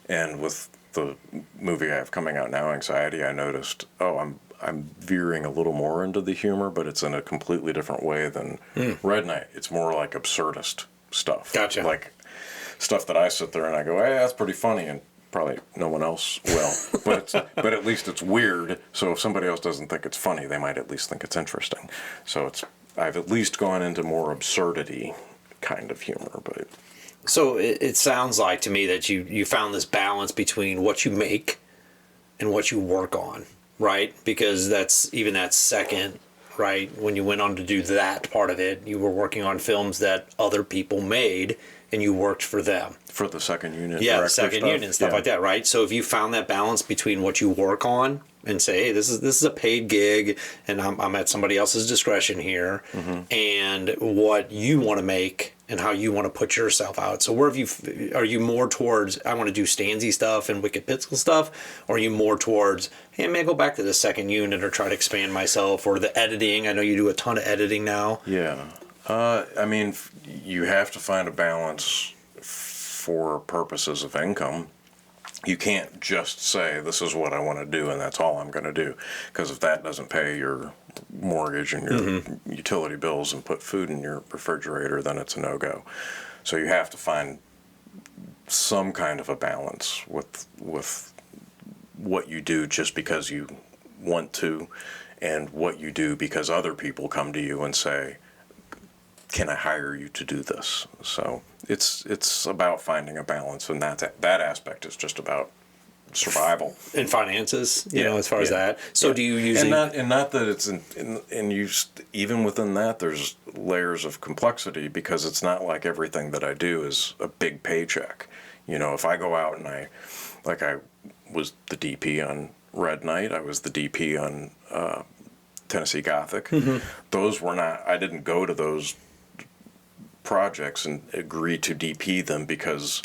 And with the movie I have coming out now, Anxiety, I noticed, I'm veering a little more into the humor, but it's in a completely different way than Red Knight. It's more like absurdist stuff. Gotcha. Like stuff that I sit there and I go, hey, that's pretty funny, and probably no one else will. but at least it's weird, so if somebody else doesn't think it's funny, they might at least think it's interesting. So I've at least gone into more absurdity kind of humor. But so it sounds like to me that you found this balance between what you make and what you work on, right? Because that's that second, right? When you went on to do that part of it, you were working on films that other people made, and you worked for them. For the second unit. Yeah, the second unit and stuff like that, right? So if you found that balance between what you work on and say, hey, this is a paid gig, and I'm at somebody else's discretion here, and what you want to make and how you want to put yourself out. So are you more towards, I want to do Stanze stuff and Wicked Pixel stuff, or are you more towards, hey, I may go back to the second unit or try to expand myself, or the editing? I know you do a ton of editing now. Yeah. I mean, you have to find a balance for purposes of income. You can't just say, this is what I want to do and that's all I'm going to do. Because if that doesn't pay your mortgage and your utility bills and put food in your refrigerator, then it's a no-go. So you have to find some kind of a balance with what you do just because you want to, and what you do because other people come to you and say, can I hire you to do this? So it's about finding a balance, and that aspect is just about survival and finances, you know, as far as that. So do you use and not that it's and you even within that there's layers of complexity, because it's not like everything that I do is a big paycheck. You know, if I go out and I was the DP on Red Knight, I was the DP on Tennessee Gothic. Those were not. I didn't go to those projects and agree to DP them because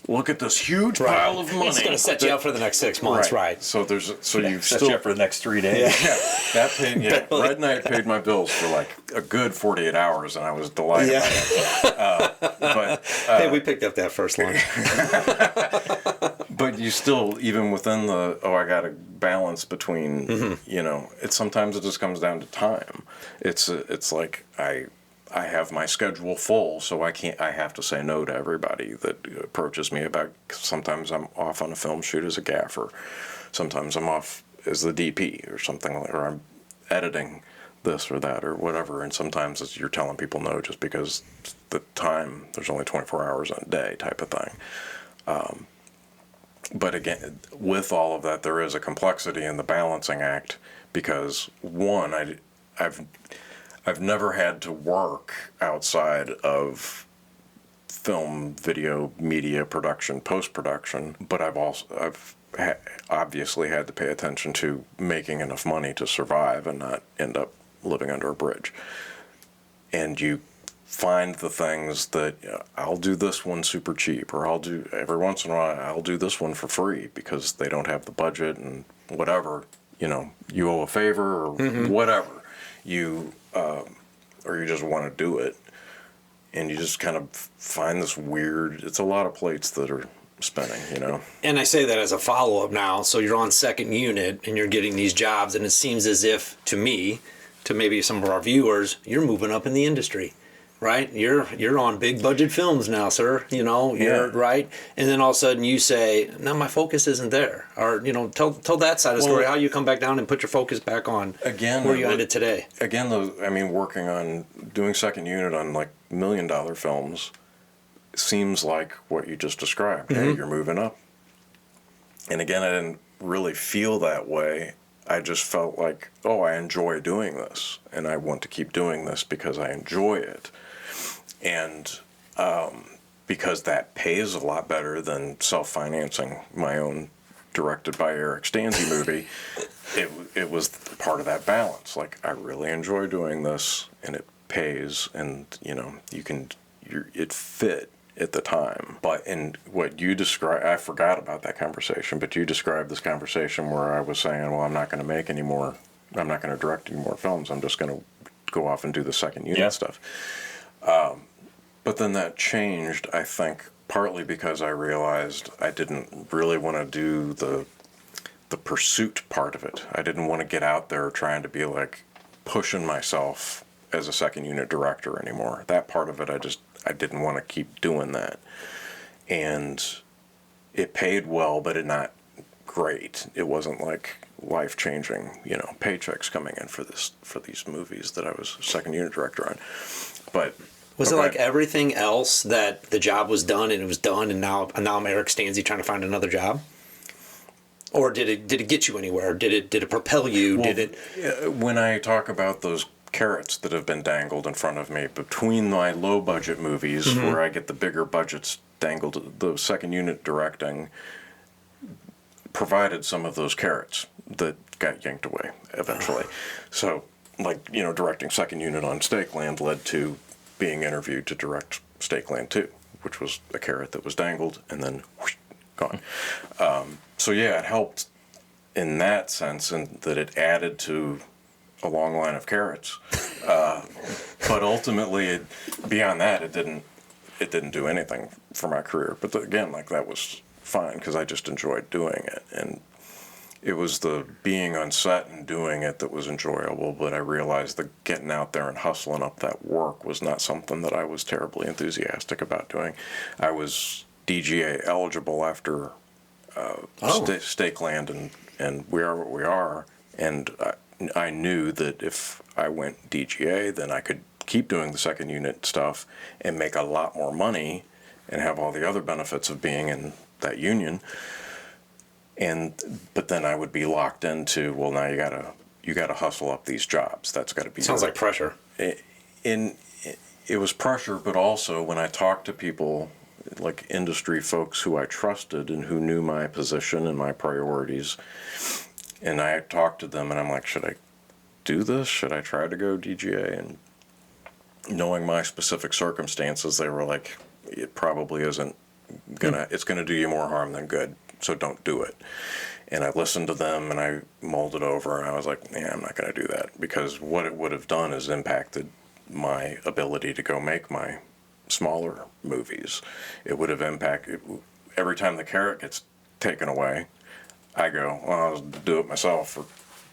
look at this huge pile of money. It's going to set you up for the next 6 months, right? So you Set you up for the next 3 days. That paid. Red Knight paid my bills for like a good 48 hours, and I was delighted by it. Hey, we picked up that first lunch. But you still, even within I got to balance between, you know, sometimes it just comes down to time. It's like I have my schedule full, so I have to say no to everybody that approaches me about. Sometimes I'm off on a film shoot as a gaffer. Sometimes I'm off as the DP or something, or I'm editing this or that or whatever. And sometimes you're telling people no just because the time, there's only 24 hours in a day type of thing. But again, with all of that, there is a complexity in the balancing act, because one, I've never had to work outside of film, video, media production, post-production, but I've obviously had to pay attention to making enough money to survive and not end up living under a bridge. And you find the things that I'll do this one super cheap, or I'll do every once in a while, I'll do this one for free because they don't have the budget and whatever, you know, you owe a favor or whatever. Or you just want to do it, and you just kind of find this weird, it's a lot of plates that are spinning, you know. And I say that as a follow-up now. So you're on second unit and you're getting these jobs, and it seems as if, to me, to maybe some of our viewers, you're moving up in the industry, right? You're on big budget films now, sir. You know, you're right. And then all of a sudden you say, no, my focus isn't there. Or, you know, tell that side of the story, how you come back down and put your focus back on where you ended today. Again, working on doing second unit on like $1 million films seems like what you just described. Hey, you're moving up. And again, I didn't really feel that way. I just felt like, I enjoy doing this, and I want to keep doing this because I enjoy it. And because that pays a lot better than self-financing my own directed by Eric Stanze movie, it was part of that balance. Like, I really enjoy doing this, and it pays, and you know, it fit at the time. But in what you described, I forgot about that conversation, but you described this conversation where I was saying, well, I'm not going to make any more, I'm not going to direct any more films. I'm just going to go off and do the second unit stuff. But then that changed, I think, partly because I realized I didn't really want to do the pursuit part of it. I didn't want to get out there trying to be like pushing myself as a second unit director anymore. That part of it, I didn't want to keep doing that. And it paid well, but it not great. It wasn't like life-changing, paychecks coming in for these movies that I was second unit director on. But was it like everything else that the job was done and it was done, and now I'm Eric Stanze trying to find another job? Or did it get you anywhere? Did it propel you? Well, when I talk about those carrots that have been dangled in front of me between my low budget movies, where I get the bigger budgets dangled, the second unit directing provided some of those carrots that got yanked away eventually. So, like, directing second unit on Stakeland led to being interviewed to direct Stakeland 2, which was a carrot that was dangled and then whoosh, gone. So yeah, it helped in that sense, and that it added to a long line of carrots. But ultimately, beyond that, it didn't do anything for my career. But again, like, that was fine because I just enjoyed doing it, and it was the being on set and doing it that was enjoyable. But I realized that getting out there and hustling up that work was not something that I was terribly enthusiastic about doing. I was DGA eligible after Stakeland and We Are What We Are, and I knew that if I went DGA, then I could keep doing the second unit stuff and make a lot more money and have all the other benefits of being in that union. But then I would be locked into, well, now you gotta hustle up these jobs. That's got to be. Sounds like pressure. It was pressure, but also when I talked to people, like industry folks who I trusted and who knew my position and my priorities, and I talked to them, and I'm like, should I do this? Should I try to go DGA? And knowing my specific circumstances, they were like, it probably isn't gonna. It's gonna do you more harm than good. So don't do it. And I listened to them, and I mulled it over, and I was like, yeah, I'm not going to do that, because what it would have done is impacted my ability to go make my smaller movies. It would have impacted, every time the carrot gets taken away, I go, well, I'll do it myself for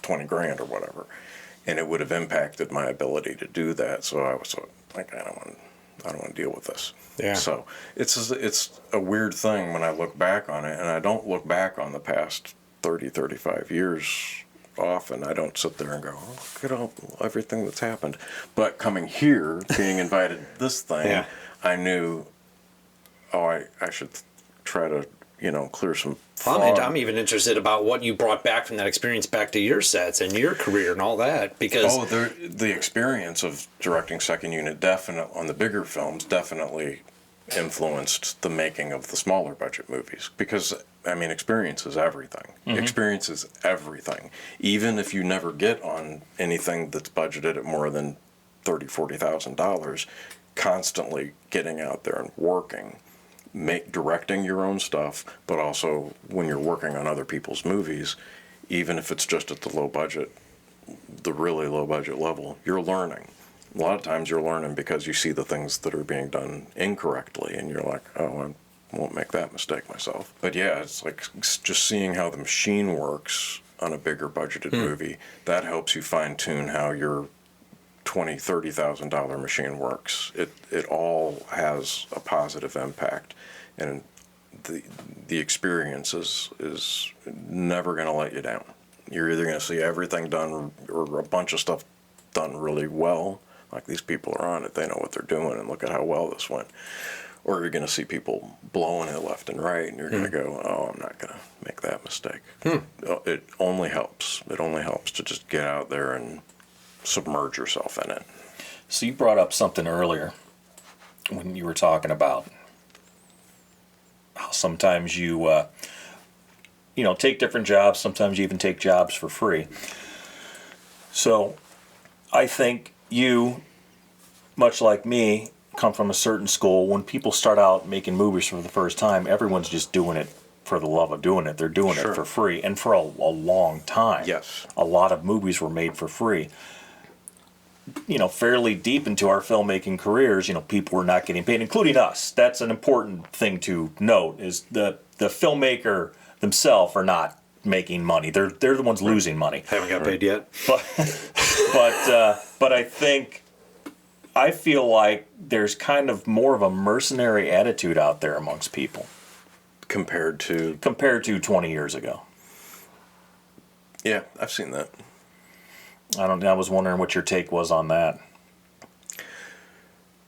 20 grand or whatever. And it would have impacted my ability to do that. So I was like, I don't want to deal with this. Yeah. So it's a weird thing when I look back on it, and I don't look back on the past 30, 35 years often. I don't sit there and go, oh, look at everything that's happened. But coming here, being invited to this thing, I knew, I should try to, clear some fog. I'm even interested about what you brought back from that experience back to your sets and your career and all that, because the experience of directing second unit on the bigger films definitely influenced the making of the smaller budget movies, because experience is everything. Experience is everything. Even if you never get on anything that's budgeted at more than $30,000-$40,000, constantly getting out there and working, directing your own stuff, but also when you're working on other people's movies, even if it's just at the really low budget level, you're learning. A lot of times you're learning because you see the things that are being done incorrectly, and you're like, oh, I won't make that mistake myself. But yeah, it's like just seeing how the machine works on a bigger budgeted movie, that helps you fine-tune how your $20,000, $30,000 machine works. It all has a positive impact, and the experience is never going to let you down. You're either going to see everything done or a bunch of stuff done really well, like these people are on it, they know what they're doing, and look at how well this went. Or you're going to see people blowing it left and right, and you're going to go, oh, I'm not going to make that mistake. It only helps. It only helps to just get out there and submerge yourself in it. So you brought up something earlier when you were talking about how sometimes you take different jobs, sometimes you even take jobs for free. So I think you, much like me, come from a certain school. When people start out making movies for the first time, everyone's just doing it for the love of doing it. They're doing it for free, and for a long time. Yes. A lot of movies were made for free. Fairly deep into our filmmaking careers, people were not getting paid, including us. That's an important thing to note, is the filmmaker themselves are not making money. They're the ones losing money. Haven't got paid yet. But I feel like there's kind of more of a mercenary attitude out there amongst people Compared to 20 years ago. Yeah, I've seen that. I was wondering what your take was on that.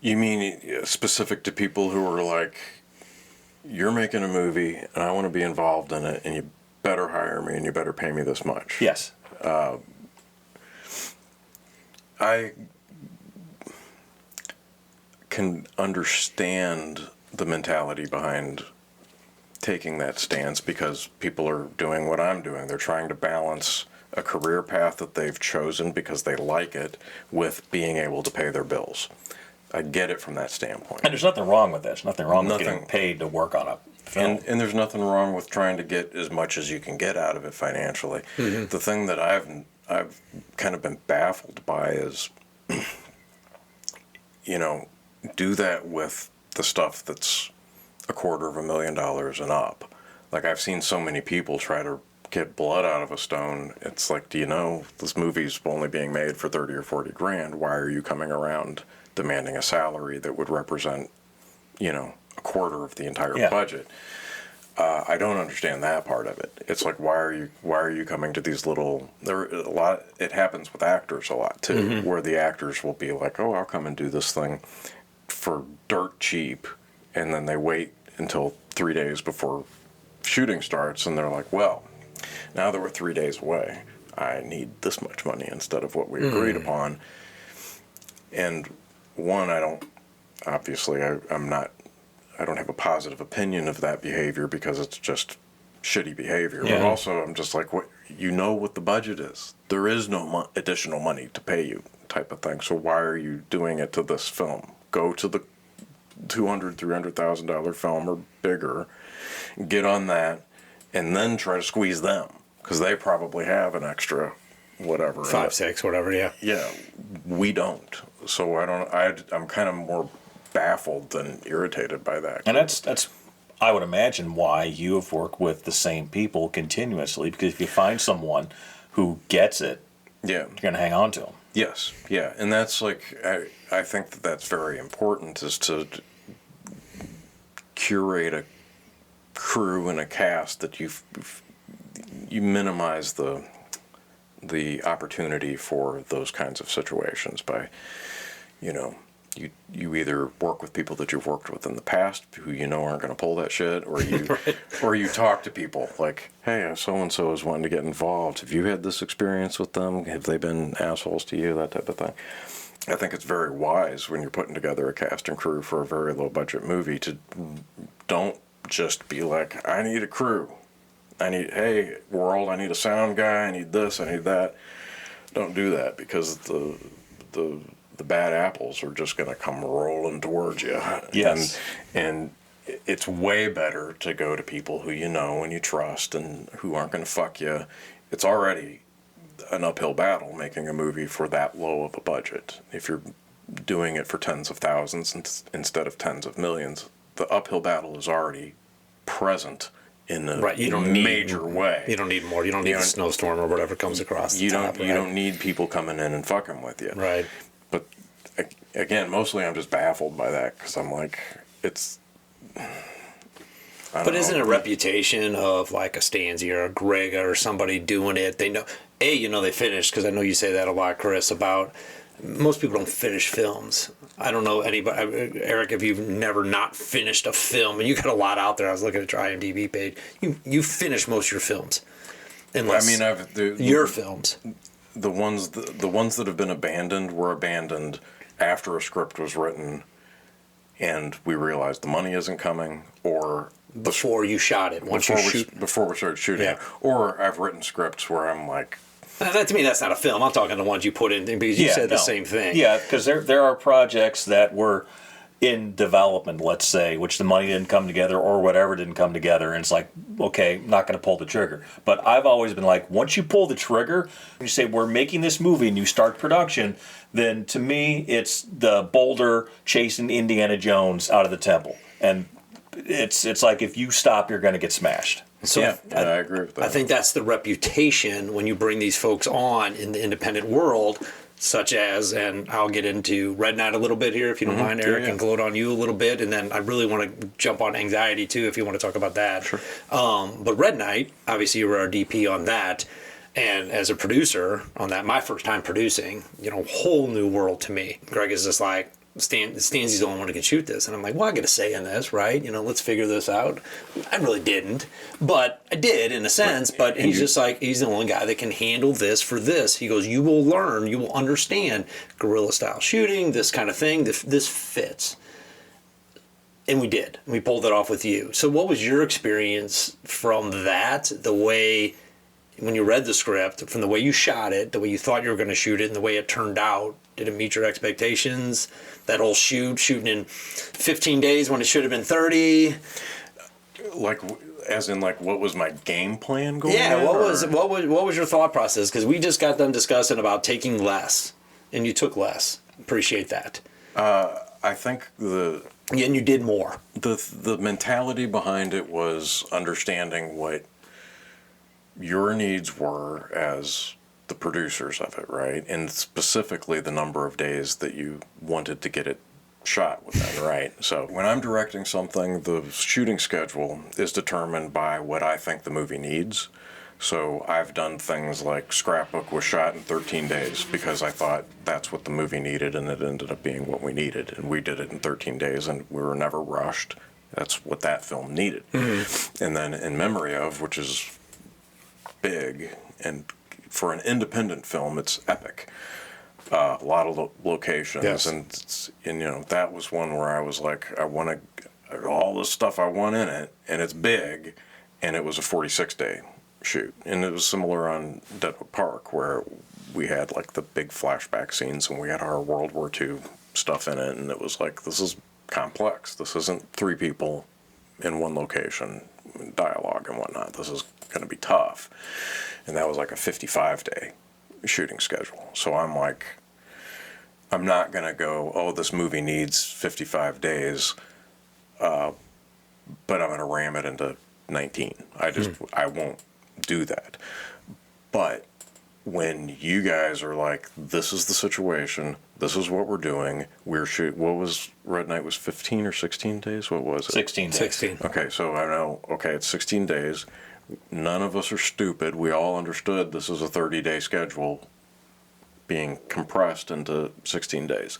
You mean specific to people who are like, you're making a movie and I want to be involved in it, and you better hire me and you better pay me this much. Yes. I can understand the mentality behind taking that stance, because people are doing what I'm doing. They're trying to balance a career path that they've chosen because they like it with being able to pay their bills. I get it from that standpoint. And there's nothing wrong with that. There's nothing wrong with getting paid to work on a film. And there's nothing wrong with trying to get as much as you can get out of it financially. Mm-hmm. The thing that I've kind of been baffled by is, do that with the stuff that's $250,000 and up. Like, I've seen so many people try to get blood out of a stone. It's like, do you know this movie's only being made for 30 or 40 grand? Why are you coming around demanding a salary that would represent, a quarter of the entire budget? I don't understand that part of it. It's like, why are you coming to these little? It happens with actors a lot too, mm-hmm. where the actors will be like, oh, I'll come and do this thing for dirt cheap, and then they wait until 3 days before shooting starts, and they're like, well, now that we're 3 days away, I need this much money instead of what we agreed upon. And one, I don't have a positive opinion of that behavior, because it's just shitty behavior. Yeah. But also, I'm just like, what the budget is. There is no additional money to pay you, type of thing. So why are you doing it to this film? Go to the $200,000-$300,000 film or bigger, get on that, and then try to squeeze them, because they probably have an extra whatever, 5, 6, whatever. Yeah, we don't. So I'm kind of more baffled than irritated by that. And that's I would imagine why you have worked with the same people continuously, because if you find someone who gets it, you're going to hang on to them. Yes, yeah, and that's like, I think that's very important, is to curate a crew and a cast that you minimize the opportunity for those kinds of situations by, you either work with people that you've worked with in the past who aren't going to pull that shit, or you right. or you talk to people like, hey, so-and-so is wanting to get involved. Have you had this experience with them? Have they been assholes to you? That type of thing. I think it's very wise when you're putting together a cast and crew for a very low-budget movie to don't just be like, I need a crew. Hey, world, I need a sound guy. I need this. I need that. Don't do that, because the bad apples are just going to come rolling towards you. Yes. And it's way better to go to people who you know and you trust and who aren't going to fuck you. It's already an uphill battle making a movie for that low of a budget. If you're doing it for tens of thousands instead of tens of millions, the uphill battle is already present in a major way. You don't need more. You don't need a snowstorm or whatever comes across. You don't need people coming in and fucking with you. Right. But again, mostly I'm just baffled by that, because I'm like, it's. But isn't it a reputation of like a Stanze or a Grega or somebody doing it? They know, they finished, because I know you say that a lot, Chris, about most people don't finish films. I don't know anybody, Eric, if you've never not finished a film, and you got a lot out there. I was looking at your IMDb page. You finish most of your films, unless your films. The ones that have been abandoned were abandoned after a script was written, and we realized the money isn't coming, or before you shot it. Before we started shooting it, or I've written scripts where I'm like. To me, that's not a film. I'm talking the ones you put in, because you said the same thing. Yeah, because there are projects that were in development, let's say, which the money didn't come together or whatever didn't come together, and it's like, okay, I'm not going to pull the trigger. But I've always been like, once you pull the trigger, you say, we're making this movie and you start production, then to me, it's the boulder chasing Indiana Jones out of the temple. And it's like, if you stop, you're going to get smashed. So Yeah, I agree with that. I think that's the reputation when you bring these folks on in the independent world, such as, and I'll get into Red Knight a little bit here, if you don't mind, Eric, and gloat on you a little bit, and then I really want to jump on Anxiety too, if you want to talk about that. Sure. But Red Knight, obviously you were our DP on that, and as a producer on that, my first time producing, whole new world to me. Greg is just like, Stanze's the only one who can shoot this. And I'm like, well, I get a say in this, right? Let's figure this out. I really didn't, but I did in a sense. But he's just like, he's the only guy that can handle this for this. He goes, you will learn, you will understand guerrilla style shooting, this kind of thing. This fits. And we did. We pulled it off with you. So what was your experience from that? The way, when you read the script, from the way you shot it, the way you thought you were going to shoot it, and the way it turned out, did it meet your expectations? That whole shooting in 15 days when it should have been 30. Like, as in, like, what was my game plan going? Yeah, in, what was your thought process? Because we just got done discussing about taking less, and you took less. Appreciate that. I think And you did more. the mentality behind it was understanding what your needs were as the producers of it, right? And specifically the number of days that you wanted to get it shot within, right? So when I'm directing something, the shooting schedule is determined by what I think the movie needs. So I've done things like Scrapbook was shot in 13 days because I thought that's what the movie needed, and it ended up being what we needed. And we did it in 13 days, and we were never rushed. That's what that film needed. Mm-hmm. And then In Memory Of, which is big, and for an independent film, it's epic. A lot of locations, yes. and that was one where I was like, I want to all this stuff I want in it, and it's big, and it was a 46-day shoot, and it was similar on Deadwood Park, where we had like the big flashback scenes, and we had our World War II stuff in it, and it was like, this is complex. This isn't three people in one location, dialogue and whatnot. This is going to be tough. And that was like a 55-day shooting schedule. So I'm like, I'm not going to go, oh, this movie needs 55 days, but I'm going to ram it into 19. I won't do that. But when you guys are like, this is the situation, this is what we're doing, what was Red Knight, was 15 or 16 days? What was it? 16 days. 16. Okay, so I know, it's 16 days. None of us are stupid. We all understood this is a 30-day schedule being compressed into 16 days.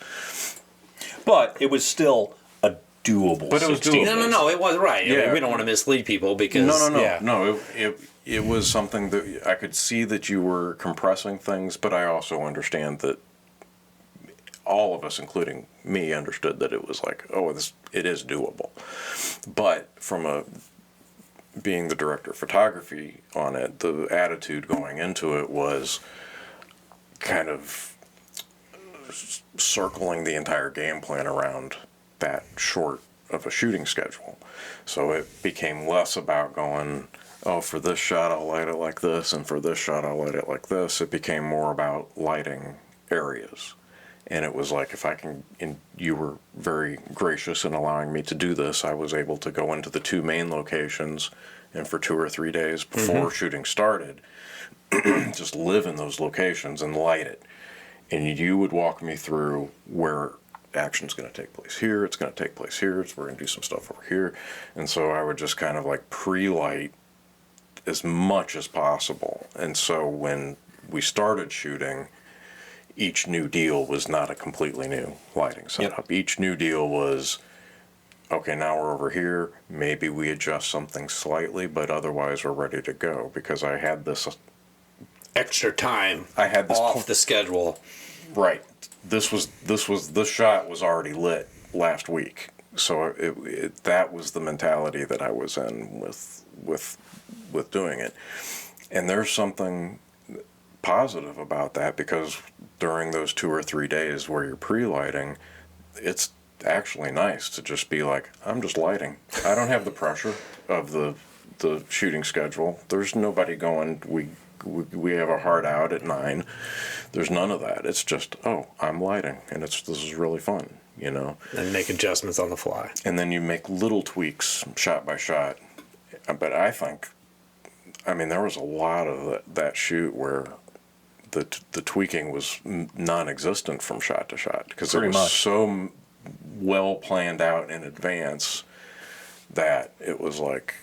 But it was still a doable. But it was 16 doable. days. No, it was right. Yeah. I mean, we don't want to mislead people because No. It was something that I could see that you were compressing things, but I also understand that all of us, including me, understood that it was like, it is doable. But from being the director of photography on it, the attitude going into it was kind of circling the entire game plan around that short of a shooting schedule. So it became less about going, for this shot I'll light it like this, and for this shot I'll light it like this. It became more about lighting areas. And it was like, if I can, and you were very gracious in allowing me to do this, I was able to go into the two main locations, and for 2 or 3 days before shooting started, just live in those locations and light it. And you would walk me through where action's going to take place here, it's going to take place here, we're going to do some stuff over here. And so I would just kind of like pre-light as much as possible. And so when we started shooting, each new deal was not a completely new lighting setup. Yep. Each new deal was, okay, now we're over here, maybe we adjust something slightly, but otherwise we're ready to go, because I had this extra time off the schedule. Right. This shot was already lit last week. So that was the mentality that I was in with doing it. And there's something positive about that, because during those 2 or 3 days where you're pre-lighting, it's actually nice to just be like, I'm just lighting. I don't have the pressure of the shooting schedule. There's nobody going, we have a hard out at 9. There's none of that. It's just, oh, I'm lighting, and this is really fun, you know. And make adjustments on the fly. And then you make little tweaks shot by shot. But I think, I mean, there was a lot of that shoot where the tweaking was non-existent from shot to shot, because it was so well planned out in advance that it was like,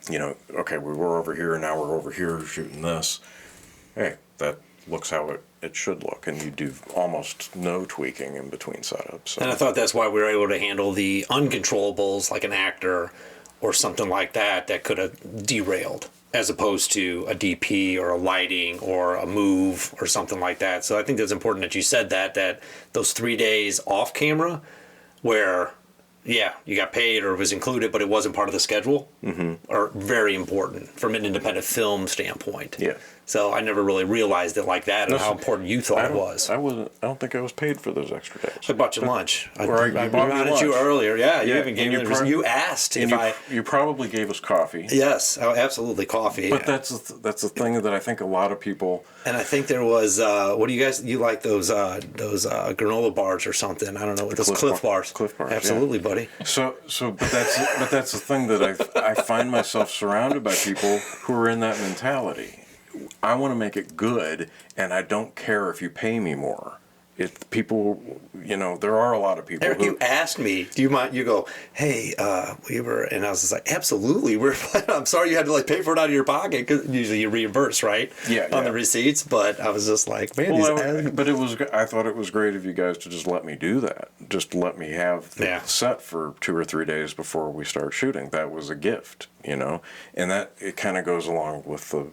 you know, okay, we were over here, now we're over here shooting this. Hey, that looks how it should look, and you do almost no tweaking in between setups. So. And I thought that's why we were able to handle the uncontrollables, like an actor or something like that could have derailed, as opposed to a DP or a lighting or a move or something like that. So I think that's important that you said that those 3 days off camera where, yeah, you got paid or it was included, but it wasn't part of the schedule, are very important from an independent film standpoint. Yeah. So I never really realized it like that and how important you thought it was. I don't think I was paid for those extra days. I bought you lunch. I bought me at you lunch. earlier. Yeah, you Yeah, even gave and me. You asked if I. You probably gave us coffee. Yes, oh, absolutely coffee. But that's the thing that I think a lot of people. And I think there was. What do you guys? You like those granola bars or something? I don't know what those Cliff bars. Cliff bars. Absolutely, yeah. buddy. But that's the thing that I find myself surrounded by people who are in that mentality. I want to make it good, and I don't care if you pay me more. If people, you know, there are a lot of people. Eric, you asked me, do you mind? You go, hey, we were, and I was just like, absolutely. I'm sorry you had to like pay for it out of your pocket, because usually you reimburse, right? Yeah. On the receipts, but I was just like, man, I thought it was great of you guys to just let me do that. Just let me have the set for 2 or 3 days before we start shooting. That was a gift, you know, and that it kind of goes along with the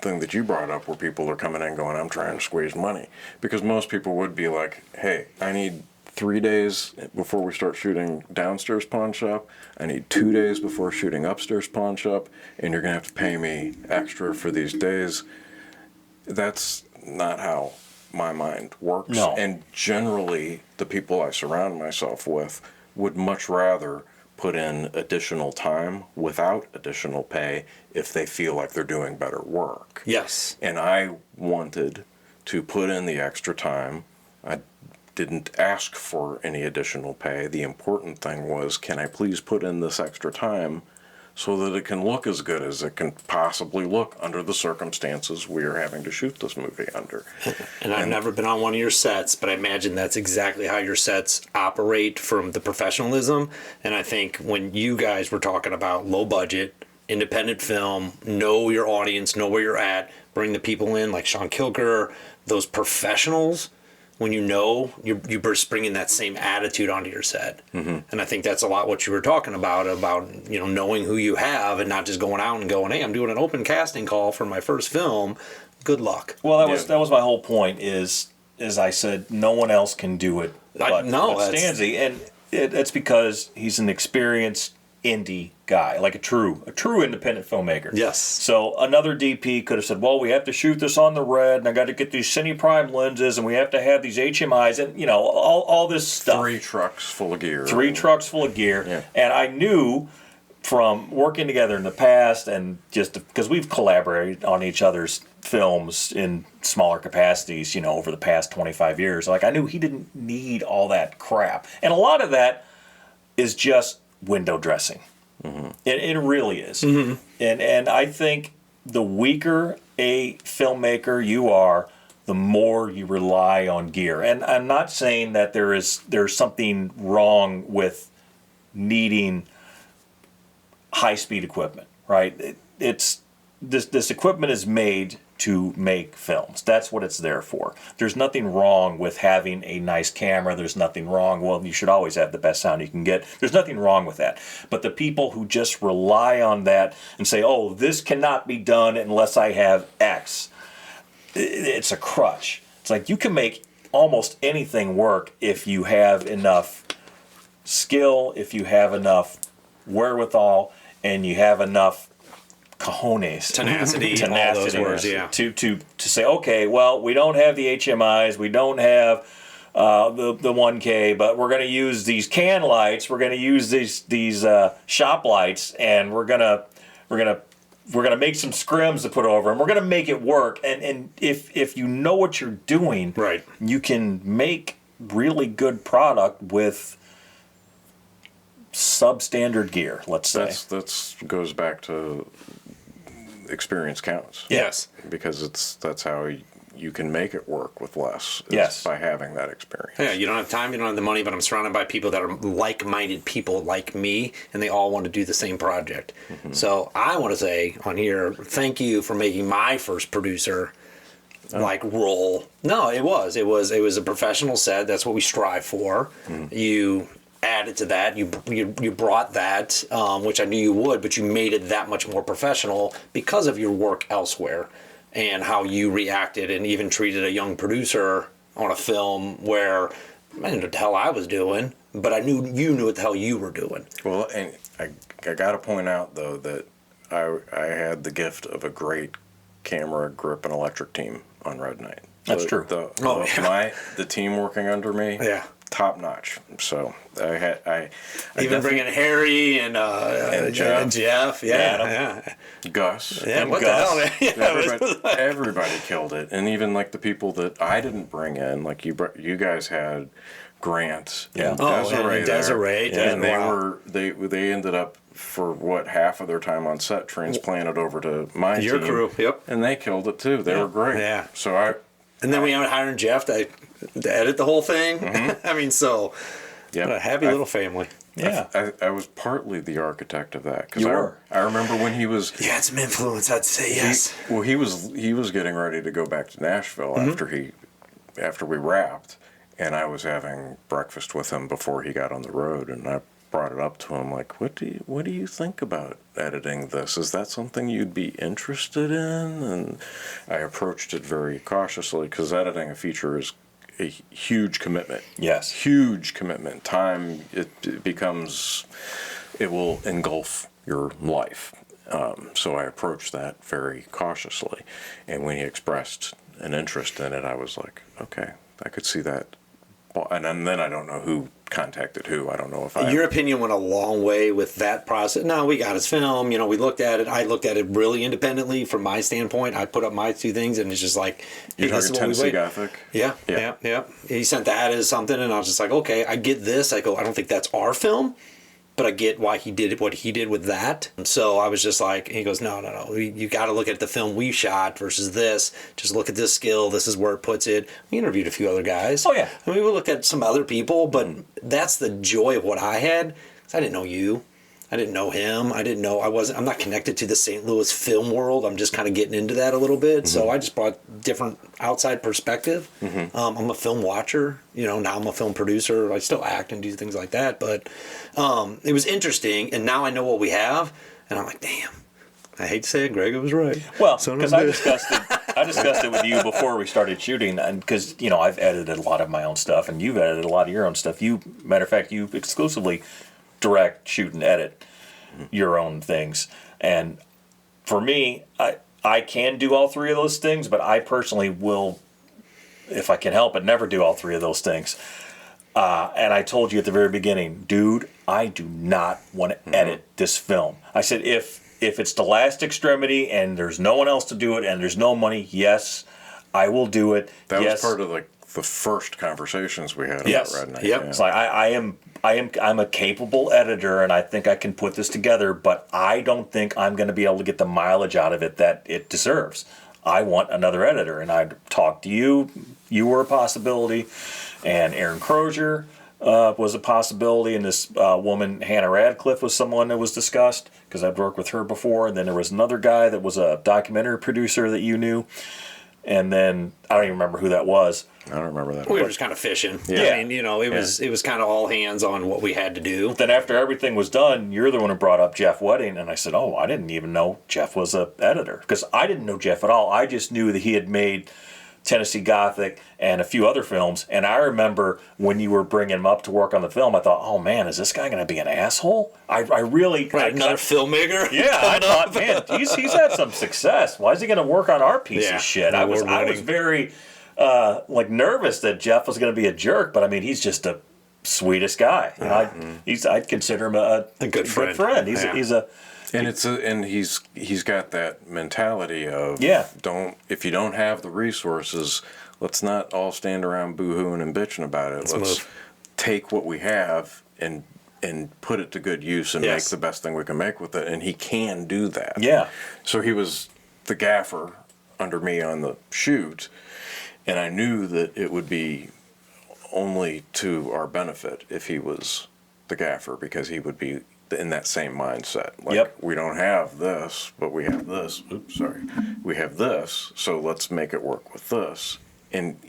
thing that you brought up, where people are coming in going, I'm trying to squeeze money, because most people would be like, hey, I need 3 days before we start shooting downstairs pawn shop, I need 2 days before shooting upstairs pawn shop, and you're gonna have to pay me extra for these days. That's not how my mind works. No. And generally the people I surround myself with would much rather put in additional time without additional pay if they feel like they're doing better work. yes. And I wanted to put in the extra time. I didn't ask for any additional pay. The important thing was, can I please put in this extra time so that it can look as good as it can possibly look under the circumstances we are having to shoot this movie under. And I've never been on one of your sets, but I imagine that's exactly how your sets operate from the professionalism. And I think when you guys were talking about low budget, independent film, know your audience, know where you're at, bring the people in like Sean Kilker, those professionals, when you know, you're just bringing that same attitude onto your set. Mm-hmm. And I think that's a lot what you were talking about, you know, knowing who you have and not just going out and going, hey, I'm doing an open casting call for my first film. Good luck. Well, that was my whole point is I said, no one else can do it but Stanze. And it's because he's an experienced indie guy, like a true independent filmmaker. Yes. So another DP could have said, well, we have to shoot this on the red, and I got to get these cine prime lenses, and we have to have these HMIs, and you know, all this stuff. 3 trucks full of gear. Yeah. And I knew from working together in the past, and just because we've collaborated on each other's films in smaller capacities, you know, over the past 25 years, like I knew he didn't need all that crap. And a lot of that is just window dressing. Mm-hmm. It really is. Mm-hmm. And I think the weaker a filmmaker you are, the more you rely on gear. And I'm not saying that there's something wrong with needing high-speed equipment, right? It's this equipment is made to make films. That's what it's there for. There's nothing wrong with having a nice camera. There's nothing wrong. Well, you should always have the best sound you can get. There's nothing wrong with that. But the people who just rely on that and say, oh, this cannot be done unless I have X, it's a crutch. It's like you can make almost anything work if you have enough skill, if you have enough wherewithal, and you have enough cojones, tenacity, all those words, yeah. To say, okay, well, we don't have the HMIs, we don't have the 1K, but we're going to use these can lights. We're going to use these shop lights, and we're gonna make some scrims to put over, and we're gonna make it work. And if you know what you're doing, right, you can make really good product with substandard gear. Let's say that's goes back to experience counts. Yes, because that's how you can make it work with less. Yes, by having that experience. Yeah, you don't have time, you don't have the money, but I'm surrounded by people that are like-minded people like me, and they all want to do the same project. Mm-hmm. So I want to say on here, thank you for making my first producer role. No, it was a professional set. That's what we strive for. Mm-hmm. You added to that. You brought that, which I knew you would, but you made it that much more professional because of your work elsewhere and how you reacted and even treated a young producer on a film where I didn't know what the hell I was doing, but I knew you knew what the hell you were doing. Well, and I got to point out though that I had the gift of a great camera, grip, and electric team on Red Knight. That's true. The team working under me, top notch. So I even bringing Harry and Jeff, Gus, what the hell? Everybody killed it, and even like the people that I didn't bring in, like you guys had Grant, and Desiree, and they ended up for half of their time on set transplanted over to my team. Your crew, yep, and they killed it too. They were great. Yeah. So and then we ended up hiring Jeff to edit the whole thing. Mm-hmm. I mean, what a happy little family. Yeah, I was partly the architect of that because I remember when he was. You had some influence, I'd say. Yes. He was getting ready to go back to Nashville after we wrapped, and I was having breakfast with him before he got on the road, and I brought it up to him like, what do you think about editing this? Is that something you'd be interested in? And I approached it very cautiously because editing a feature is a huge commitment. Yes. Huge commitment. Time, it will engulf your life. So I approached that very cautiously. And when he expressed an interest in it, I was like, okay, I could see that. And then I don't know who contacted who. I don't know if Your opinion went a long way with that process. No, we got his film. We looked at it. I looked at it really independently from my standpoint. I put up my two things, and it's just like, you're talking Tennessee Gothic? Yeah. He sent that as something, and I was just like, okay, I get this. I go, I don't think that's our film, but I get why he did what he did with that. And so I was just like, he goes, no. You got to look at the film we shot versus this. Just look at this skill. This is where it puts it. We interviewed a few other guys. Oh, yeah. I mean, we looked at some other people, but that's the joy of what I had. 'Cause I didn't know you. I didn't know him. I'm not connected to the St. Louis film world. I'm just kind of getting into that a little bit. Mm-hmm. So I just brought different outside perspective. Mm-hmm. I'm a film watcher. Now I'm a film producer. I still act and do things like that. But it was interesting. And now I know what we have. And I'm like, damn. I hate to say it, Greg, it was right. Well, because I discussed it with you before we started shooting, and because I've edited a lot of my own stuff, and you've edited a lot of your own stuff. Matter of fact, you exclusively direct, shoot, and edit your own things. And for me, I can do all three of those things, but I personally will, if I can help it, never do all three of those things. And I told you at the very beginning, dude, I do not want to edit this film. I said, if it's the last extremity and there's no one else to do it and there's no money, yes, I will do it. That was part of the first conversations we had about Red Knight. Yep. Yeah. It's like I'm a capable editor, and I think I can put this together, but I don't think I'm going to be able to get the mileage out of it that it deserves. I want another editor, and I talked to you. You were a possibility, and Aaron Crozier was a possibility, and this woman, Hannah Radcliffe, was someone that was discussed because I'd worked with her before, and then there was another guy that was a documentary producer that you knew, and then I don't even remember who that was. I don't remember that. We were just kind of fishing. Yeah. I mean, it was kind of all hands on what we had to do. Then after everything was done, you're the one who brought up Jeff Wedding, and I said, oh, I didn't even know Jeff was an editor. Because I didn't know Jeff at all. I just knew that he had made Tennessee Gothic and a few other films. And I remember when you were bringing him up to work on the film, I thought, oh, man, is this guy going to be an asshole? I really... another filmmaker? Yeah, I thought, man, he's had some success. Why is he going to work on our piece of shit? I was very... like nervous that Jeff was going to be a jerk, but I mean, he's just the sweetest guy. You know, I'd consider him a good friend. He's a and he's got that mentality of if you don't have the resources, let's not all stand around boo-hooing and bitching about it. Let's take what we have and put it to good use and make the best thing we can make with it. And he can do that. Yeah. So he was the gaffer under me on the shoot, and I knew that it would be only to our benefit if he was the gaffer, because he would be in that same mindset. Like, we don't have this, but we have this. Oops, sorry. We have this, so let's make it work with this. And,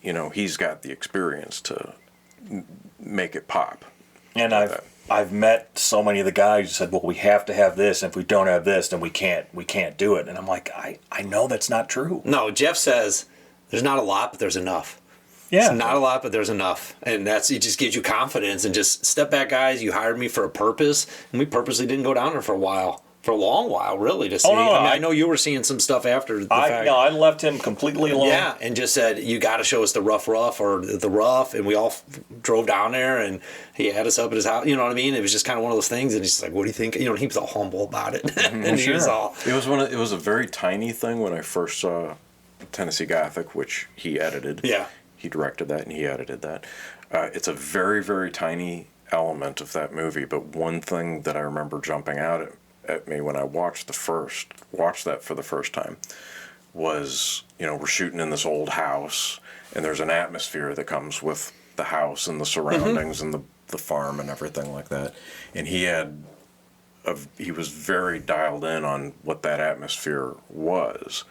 you know, he's got the experience to make it pop. And I've met so many of the guys who said, well, we have to have this, and if we don't have this, then we can't do it. And I'm like, I know that's not true. No, Jeff says there's not a lot, but there's enough. Yeah. It's not a lot, but there's enough. And it just gives you confidence, and just step back, guys. You hired me for a purpose, and we purposely didn't go down there for a while. For a long while, really, to see. I know you were seeing some stuff after the fact. No, I left him completely alone. Yeah, and just said, you got to show us the rough, or the rough, and we all drove down there, and he had us up at his house. You know what I mean? It was just kind of one of those things, and he's like, "What do you think?" You know, he was all humble about it, and he was all. It was a very tiny thing when I first saw Tennessee Gothic, which he edited. Yeah, he directed that and he edited that. It's a very, very tiny element of that movie, but one thing that I remember jumping out at me when I watched that for the first time was, you know, we're shooting in this old house, and there's an atmosphere that comes with the house and the surroundings and the farm and everything like that. And he was very dialed in on what that atmosphere was.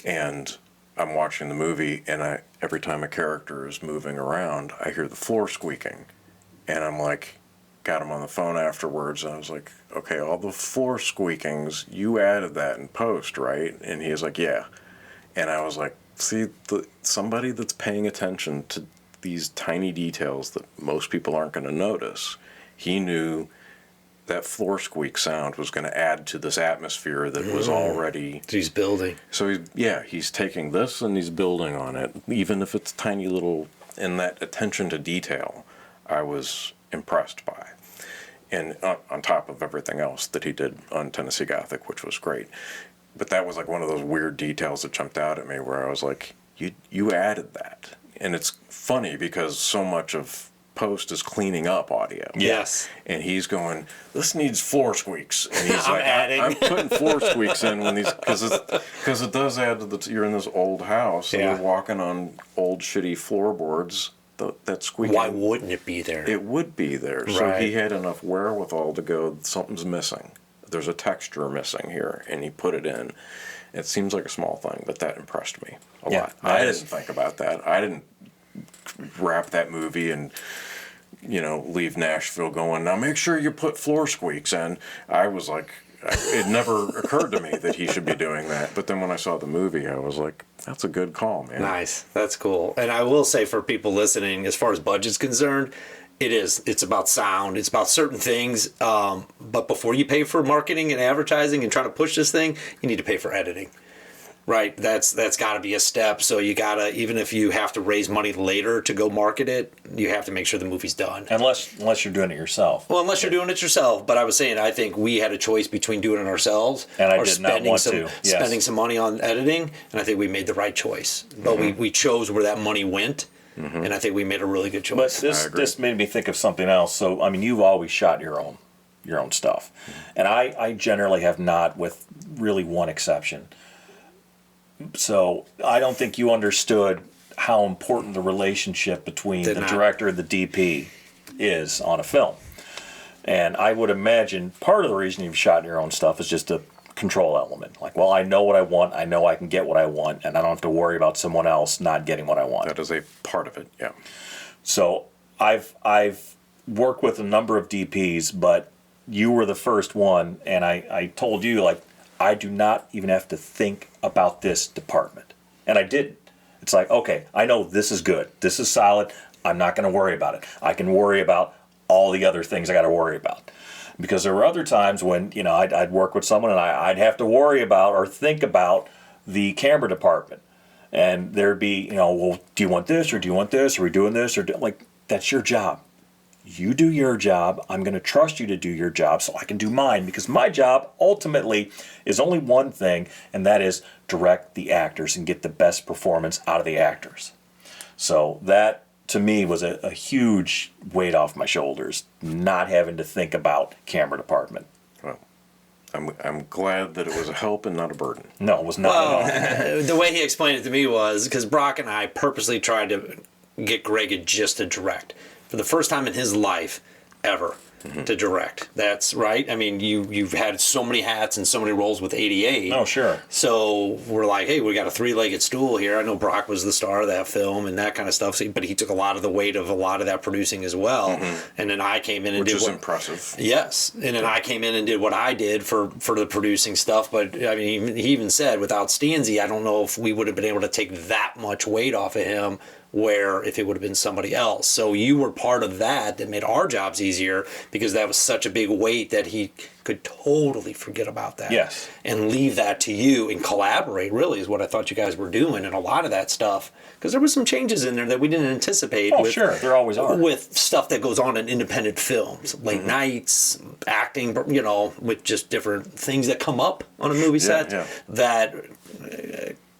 And I'm watching the movie, and every time a character is moving around, I hear the floor squeaking, and I'm like, got him on the phone afterwards, and I was like, okay, all the floor squeakings, you added that in post, right? And he was like, yeah. And I was like, see, somebody that's paying attention to these tiny details that most people aren't going to notice, he knew that floor squeak sound was going to add to this atmosphere that was already... He's building. So, he's taking this and he's building on it, even if it's tiny little... And that attention to detail, I was impressed by. And on top of everything else that he did on Tennessee Gothic, which was great. But that was like one of those weird details that jumped out at me where I was like, you added that. And it's funny because so much of post is cleaning up audio. Yes. And he's going, this needs floor squeaks. And he's like, I'm putting floor squeaks in when these, because it does add to you're in this old house and you're walking on old shitty floorboards. That squeaking. Why wouldn't it be there? It would be there. Right. So he had enough wherewithal to go, something's missing. There's a texture missing here. And he put it in. It seems like a small thing, but that impressed me a lot. I didn't think about that. I didn't wrap that movie and, you know, leave Nashville going, now make sure you put floor squeaks in. I was like, it never occurred to me that he should be doing that. But then when I saw the movie, I was like, that's a good call, man. Nice. That's cool. And I will say for people listening, as far as budget's concerned, it's about sound. It's about certain things. But before you pay for marketing and advertising and trying to push this thing, you need to pay for editing. Right, that's got to be a step. So you gotta, even if you have to raise money later to go market it, you have to make sure the movie's done. Unless you're doing it yourself. Well, unless you're doing it yourself. But I was saying, I think we had a choice between doing it ourselves or spending some money on editing, and I think we made the right choice. But we chose where that money went, and I think we made a really good choice. But this made me think of something else. So I mean, you've always shot your own stuff, and I generally have not, with really one exception. So I don't think you understood how important the relationship between the director and the DP is on a film. And I would imagine part of the reason you've shot your own stuff is just a control element. Like, well, I know what I want, I know I can get what I want, and I don't have to worry about someone else not getting what I want. That is a part of it, yeah. So I've worked with a number of DPs, but you were the first one, and I told you, like, I do not even have to think about this department. And I didn't. It's like, okay, I know this is good. This is solid. I'm not going to worry about it. I can worry about all the other things I got to worry about. Because there were other times when, you know, I'd work with someone and I'd have to worry about or think about the camera department. And there'd be, well, do you want this or do you want this? Are we doing this or like that's your job. You do your job. I'm going to trust you to do your job so I can do mine, because my job ultimately is only one thing, and that is direct the actors and get the best performance out of the actors. So that, to me, was a huge weight off my shoulders, not having to think about camera department. Well, I'm glad that it was a help and not a burden. No, it was not at all. The way he explained it to me was, because Brock and I purposely tried to get Greg just to direct. For the first time in his life ever, to direct. That's right. I mean, you've had so many hats and so many roles with 88. Oh, sure. So we're like, hey, we got a three-legged stool here. I know Brock was the star of that film and that kind of stuff, but he took a lot of the weight of a lot of that producing as well. And then I came in and Which is impressive. Yes. And then I came in and did what I did for the producing stuff. But I mean, he even said without Stanze, I don't know if we would have been able to take that much weight off of him, where if it would have been somebody else. So you were part of that made our jobs easier, because that was such a big weight that he could totally forget about that. Yes. And leave that to you and collaborate, really, is what I thought you guys were doing, and a lot of that stuff. Because there was some changes in there that we didn't anticipate. Oh, sure. There always are. With stuff that goes on in independent films. Late nights, acting, with just different things that come up on a movie set that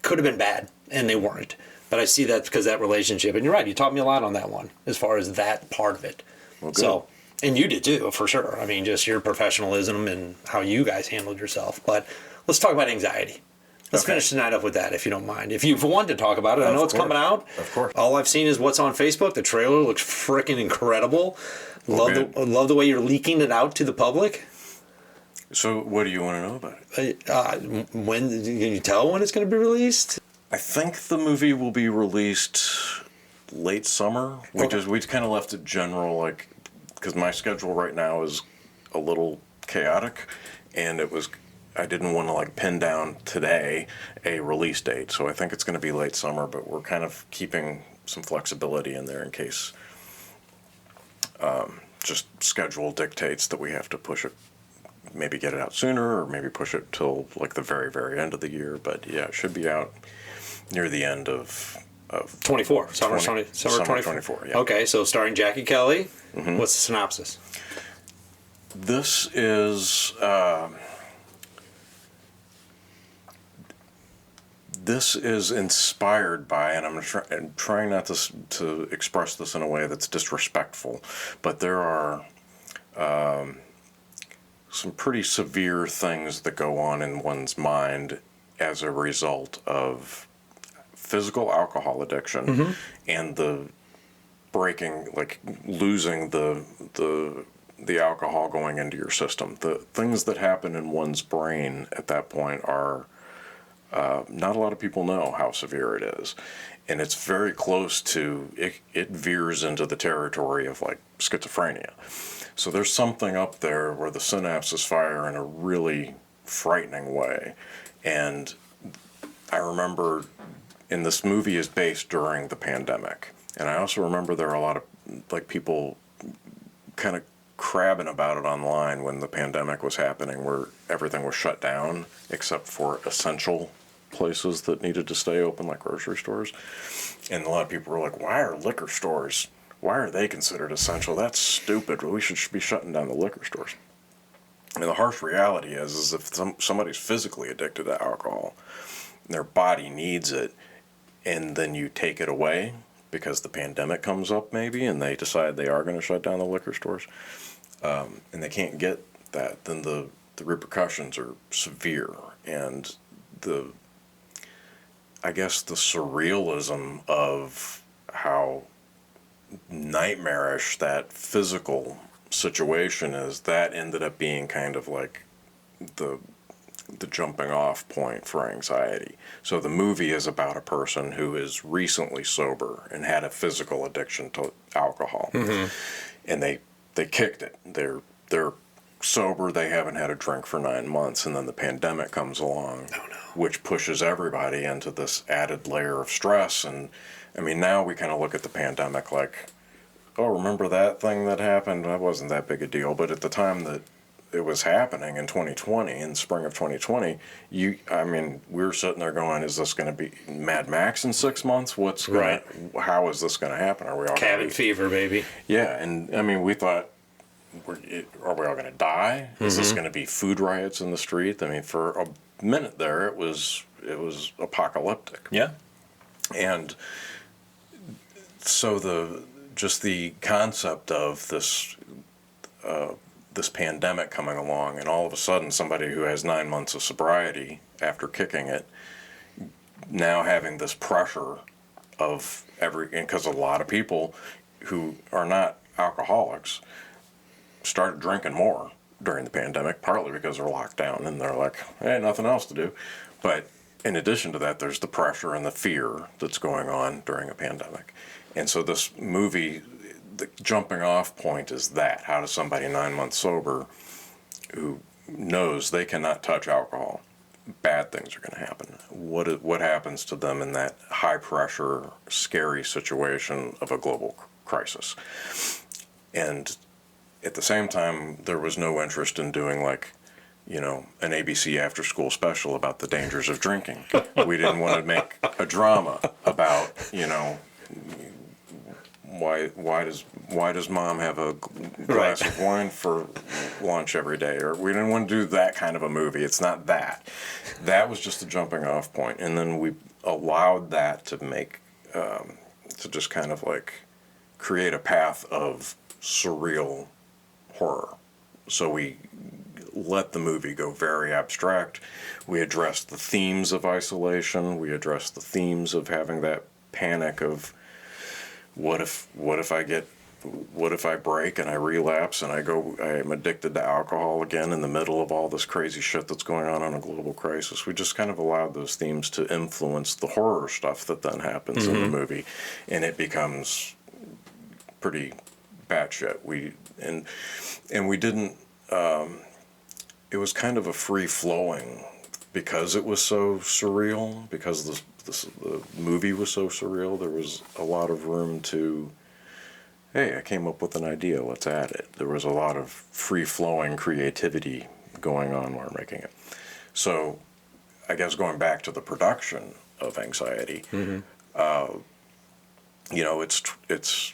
could have been bad, and they weren't. But I see that because of that relationship. And you're right, you taught me a lot on that one, as far as that part of it. Well, good. So, and you did too, for sure. I mean, just your professionalism and how you guys handled yourself. But let's talk about anxiety. Let's finish the night up with that, if you don't mind. If you want to talk about it, I know it's coming out. Of course. All I've seen is what's on Facebook. The trailer looks freaking incredible. Love the way you're leaking it out to the public. So what do you want to know about it? Can you tell when it's going to be released? I think the movie will be released late summer. We kind of left it general, because my schedule right now is a little chaotic, and I didn't want to pin down today a release date. So I think it's going to be late summer, but we're kind of keeping some flexibility in there in case just schedule dictates that we have to push it, maybe get it out sooner, or maybe push it till the very, very end of the year. But yeah, it should be out near the end of 24. Summer 24, yeah. Okay, so starring Jackie Kelly. What's the synopsis? This is inspired by, and I'm trying not to express this in a way that's disrespectful, but there are some pretty severe things that go on in one's mind as a result of physical alcohol addiction and the losing the alcohol going into your system. The things that happen in one's brain at that point are not a lot of people know how severe it is, and it's very close to it veers into the territory of schizophrenia. So there's something up there where the synapses fire in a really frightening way. And I remember, and this movie is based during the pandemic, and I also remember there are a lot of people kind of crabbing about it online when the pandemic was happening, where everything was shut down except for essential places that needed to stay open, like grocery stores. And a lot of people were like, why are liquor stores, why are they considered essential? That's stupid. We should be shutting down the liquor stores. And the harsh reality is if somebody's physically addicted to alcohol, their body needs it, and then you take it away because the pandemic comes up maybe, and they decide they are going to shut down the liquor stores, and they can't get that, then the repercussions are severe. And I guess the surrealism of how nightmarish that physical situation is, that ended up being kind of the jumping off point for anxiety. So the movie is about a person who is recently sober and had a physical addiction to alcohol, and they kicked it. They're sober, they haven't had a drink for 9 months, and then the pandemic comes along, which pushes everybody into this added layer of stress. And I mean, now we kind of look at the pandemic like, oh, remember that thing that happened? That wasn't that big a deal. But at the time that was happening in 2020, in the spring of 2020, we were sitting there going, is this going to be Mad Max in 6 months? How is this going to happen? Are we all cabin fever, baby? Yeah, and I mean, we thought, are we all going to die? Is this going to be food riots in the street? I mean, for a minute there, it was apocalyptic. Yeah. And so the concept of this pandemic coming along, and all of a sudden somebody who has 9 months of sobriety after kicking it, now having this pressure of because a lot of people who are not alcoholics started drinking more during the pandemic, partly because they're locked down and they're like, hey, nothing else to do. But in addition to that, there's the pressure and the fear that's going on during a pandemic. And so this movie, the jumping off point is that. How does somebody 9 months sober who knows they cannot touch alcohol, bad things are going to happen? What happens to them in that high pressure, scary situation of a global crisis? And at the same time, there was no interest in doing an ABC after school special about the dangers of drinking. We didn't want to make a drama about, why does mom have a glass of wine for lunch every day? Or we didn't want to do that kind of a movie. It's not that. That was just a jumping off point. And then we allowed that to make, to just kind of create a path of surreal horror. So we let the movie go very abstract. We addressed the themes of isolation. We addressed the themes of having that panic of what if I break and I relapse and I'm addicted to alcohol again in the middle of all this crazy shit that's going on a global crisis. We just kind of allowed those themes to influence the horror stuff that then happens in the movie, and it becomes pretty batshit. We didn't. It was kind of a free flowing because it was so surreal. Because the movie was so surreal, there was a lot of room to, hey, I came up with an idea, let's add it. There was a lot of free-flowing creativity going on while making it. So I guess going back to the production of Anxiety, it's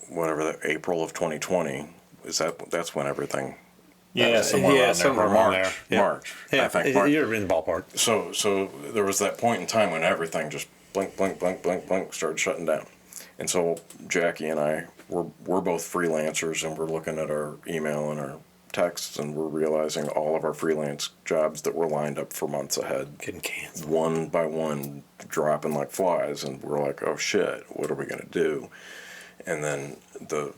whatever, April of 2020, that's when everything... somewhere around there. March. Yeah, I think March. You're in the ballpark. So there was that point in time when everything just blink, blink, blink, blink, blink, started shutting down. And so Jackie and I, we're both freelancers, and we're looking at our email and our texts, and we're realizing all of our freelance jobs that were lined up for months ahead, getting canceled, one by one, dropping like flies. And we're like, oh shit, what are we going to do? And then the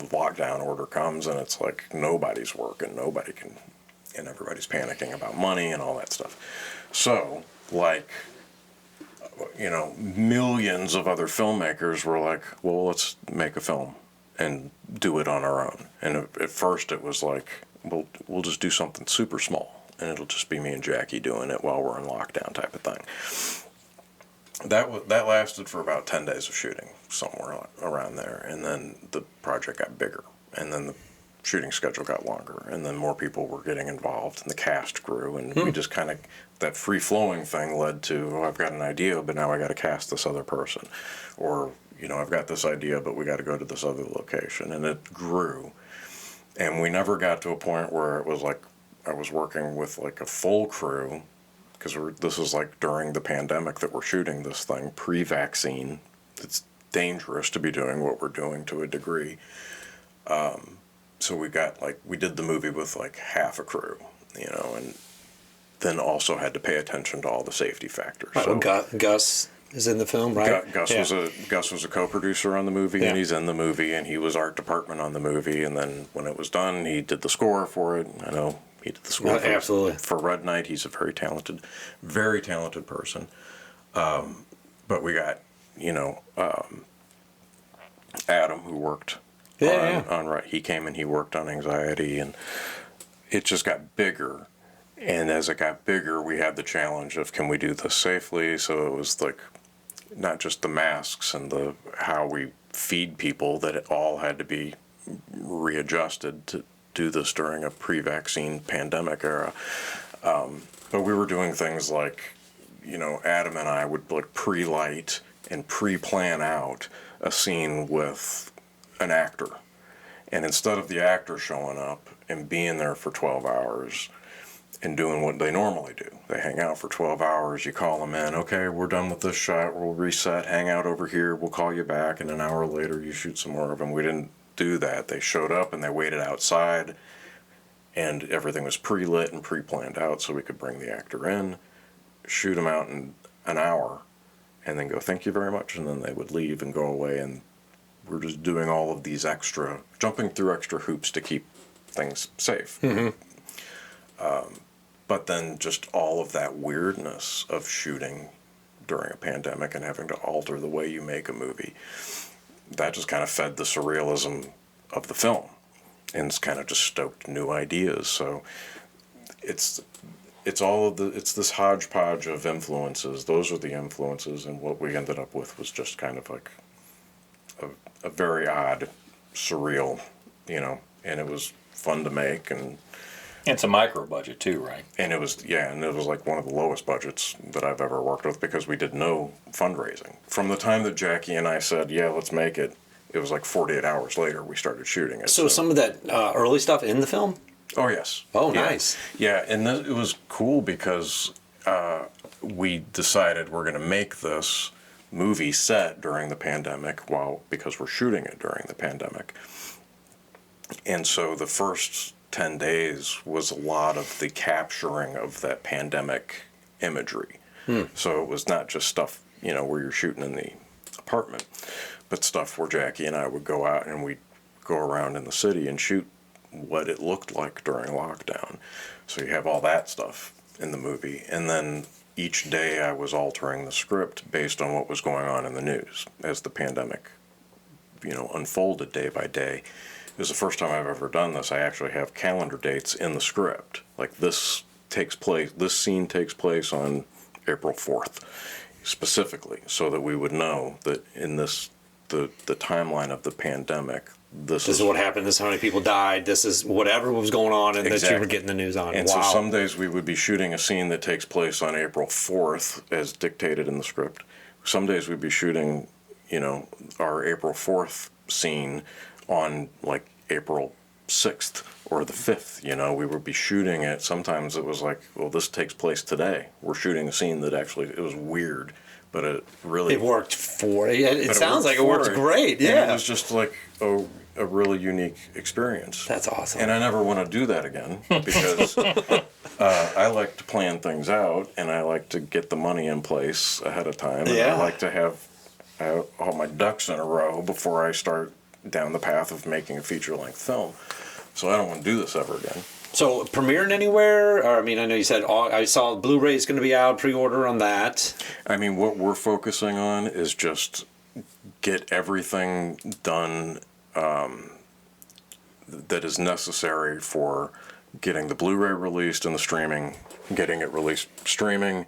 lockdown order comes, and it's like nobody's working, nobody can, and everybody's panicking about money and all that stuff. So millions of other filmmakers were like, well, let's make a film and do it on our own. And at first it was like, well, we'll just do something super small, and it'll just be me and Jackie doing it while we're in lockdown type of thing. That lasted for about 10 days of shooting, somewhere around there, and then the project got bigger, and then the shooting schedule got longer, and then more people were getting involved, and the cast grew, and we just kind of, that free-flowing thing led to, oh, I've got an idea, but now I got to cast this other person, or, I've got this idea, but we got to go to this other location, and it grew, and we never got to a point where it was like I was working with a full crew, because this is during the pandemic that we're shooting this thing, pre-vaccine. It's dangerous to be doing what we're doing to a degree. So we did the movie with half a crew, and then also had to pay attention to all the safety factors. Right, so Gus is in the film, right? Gus was a co-producer on the movie, and he's in the movie, and he was art department on the movie, and then when it was done, he did the score for it. I know he did the score for Red Knight. He's a very talented person. But we got, Adam, who worked on Right. He came and he worked on Anxiety, and it just got bigger. And as it got bigger, we had the challenge of, can we do this safely? So it was not just the masks and how we feed people, that it all had to be readjusted do this during a pre-vaccine pandemic era. But we were doing things like, Adam and I would like pre-light and pre-plan out a scene with an actor. And instead of the actor showing up and being there for 12 hours and doing what they normally do, they hang out for 12 hours, you call them in, okay, we're done with this shot, we'll reset, hang out over here, we'll call you back, and an hour later you shoot some more of them. We didn't do that. They showed up and they waited outside, and everything was pre-lit and pre-planned out so we could bring the actor in, shoot them out in an hour, and then go, thank you very much, and then they would leave and go away, and we're just doing all of these jumping through extra hoops to keep things safe. But then just all of that weirdness of shooting during a pandemic and having to alter the way you make a movie, that just kind of fed the surrealism of the film, and it's kind of just stoked new ideas. So it's this hodgepodge of influences. Those are the influences, and what we ended up with was just kind of like a very odd, surreal, and it was fun to make, and it's a micro budget too, right? And it was like one of the lowest budgets that I've ever worked with, because we did no fundraising. From the time that Jackie and I said, yeah, let's make it, it was like 48 hours later we started shooting it. So some of that early stuff in the film? Oh, yes. Oh, yeah. Nice. Yeah, and it was cool because we decided we're going to make this movie set during the pandemic because we're shooting it during the pandemic. And so the first 10 days was a lot of the capturing of that pandemic imagery. So it was not just stuff, where you're shooting in the apartment, but stuff where Jackie and I would go out and we'd go around in the city and shoot what it looked like during lockdown. So you have all that stuff in the movie. And then each day I was altering the script based on what was going on in the news as the pandemic, unfolded day by day. It was the first time I've ever done this. I actually have calendar dates in the script. Like this scene takes place on April 4th, specifically, so that we would know that in the timeline of the pandemic, this is what happened, this is how many people died, this is whatever was going on, and that you were getting the news on. And wow. So some days we would be shooting a scene that takes place on April 4th, as dictated in the script. Some days we'd be shooting, our April 4th scene on like April 6th or the 5th, we would be shooting it. Sometimes it was like, well, this takes place today. We're shooting a scene that actually, it was weird, but it worked for it. It sounds like it worked great. Yeah. And it was just like a really unique experience. That's awesome. And I never want to do that again, because I like to plan things out, and I like to get the money in place ahead of time. And I like to have all my ducks in a row before I start down the path of making a feature-length film. So I don't want to do this ever again. So premiering anywhere? Or, I know you said I saw Blu-ray is going to be out, pre-order on that. What we're focusing on is just get everything done that is necessary for getting the Blu-ray released and the streaming, getting it released streaming.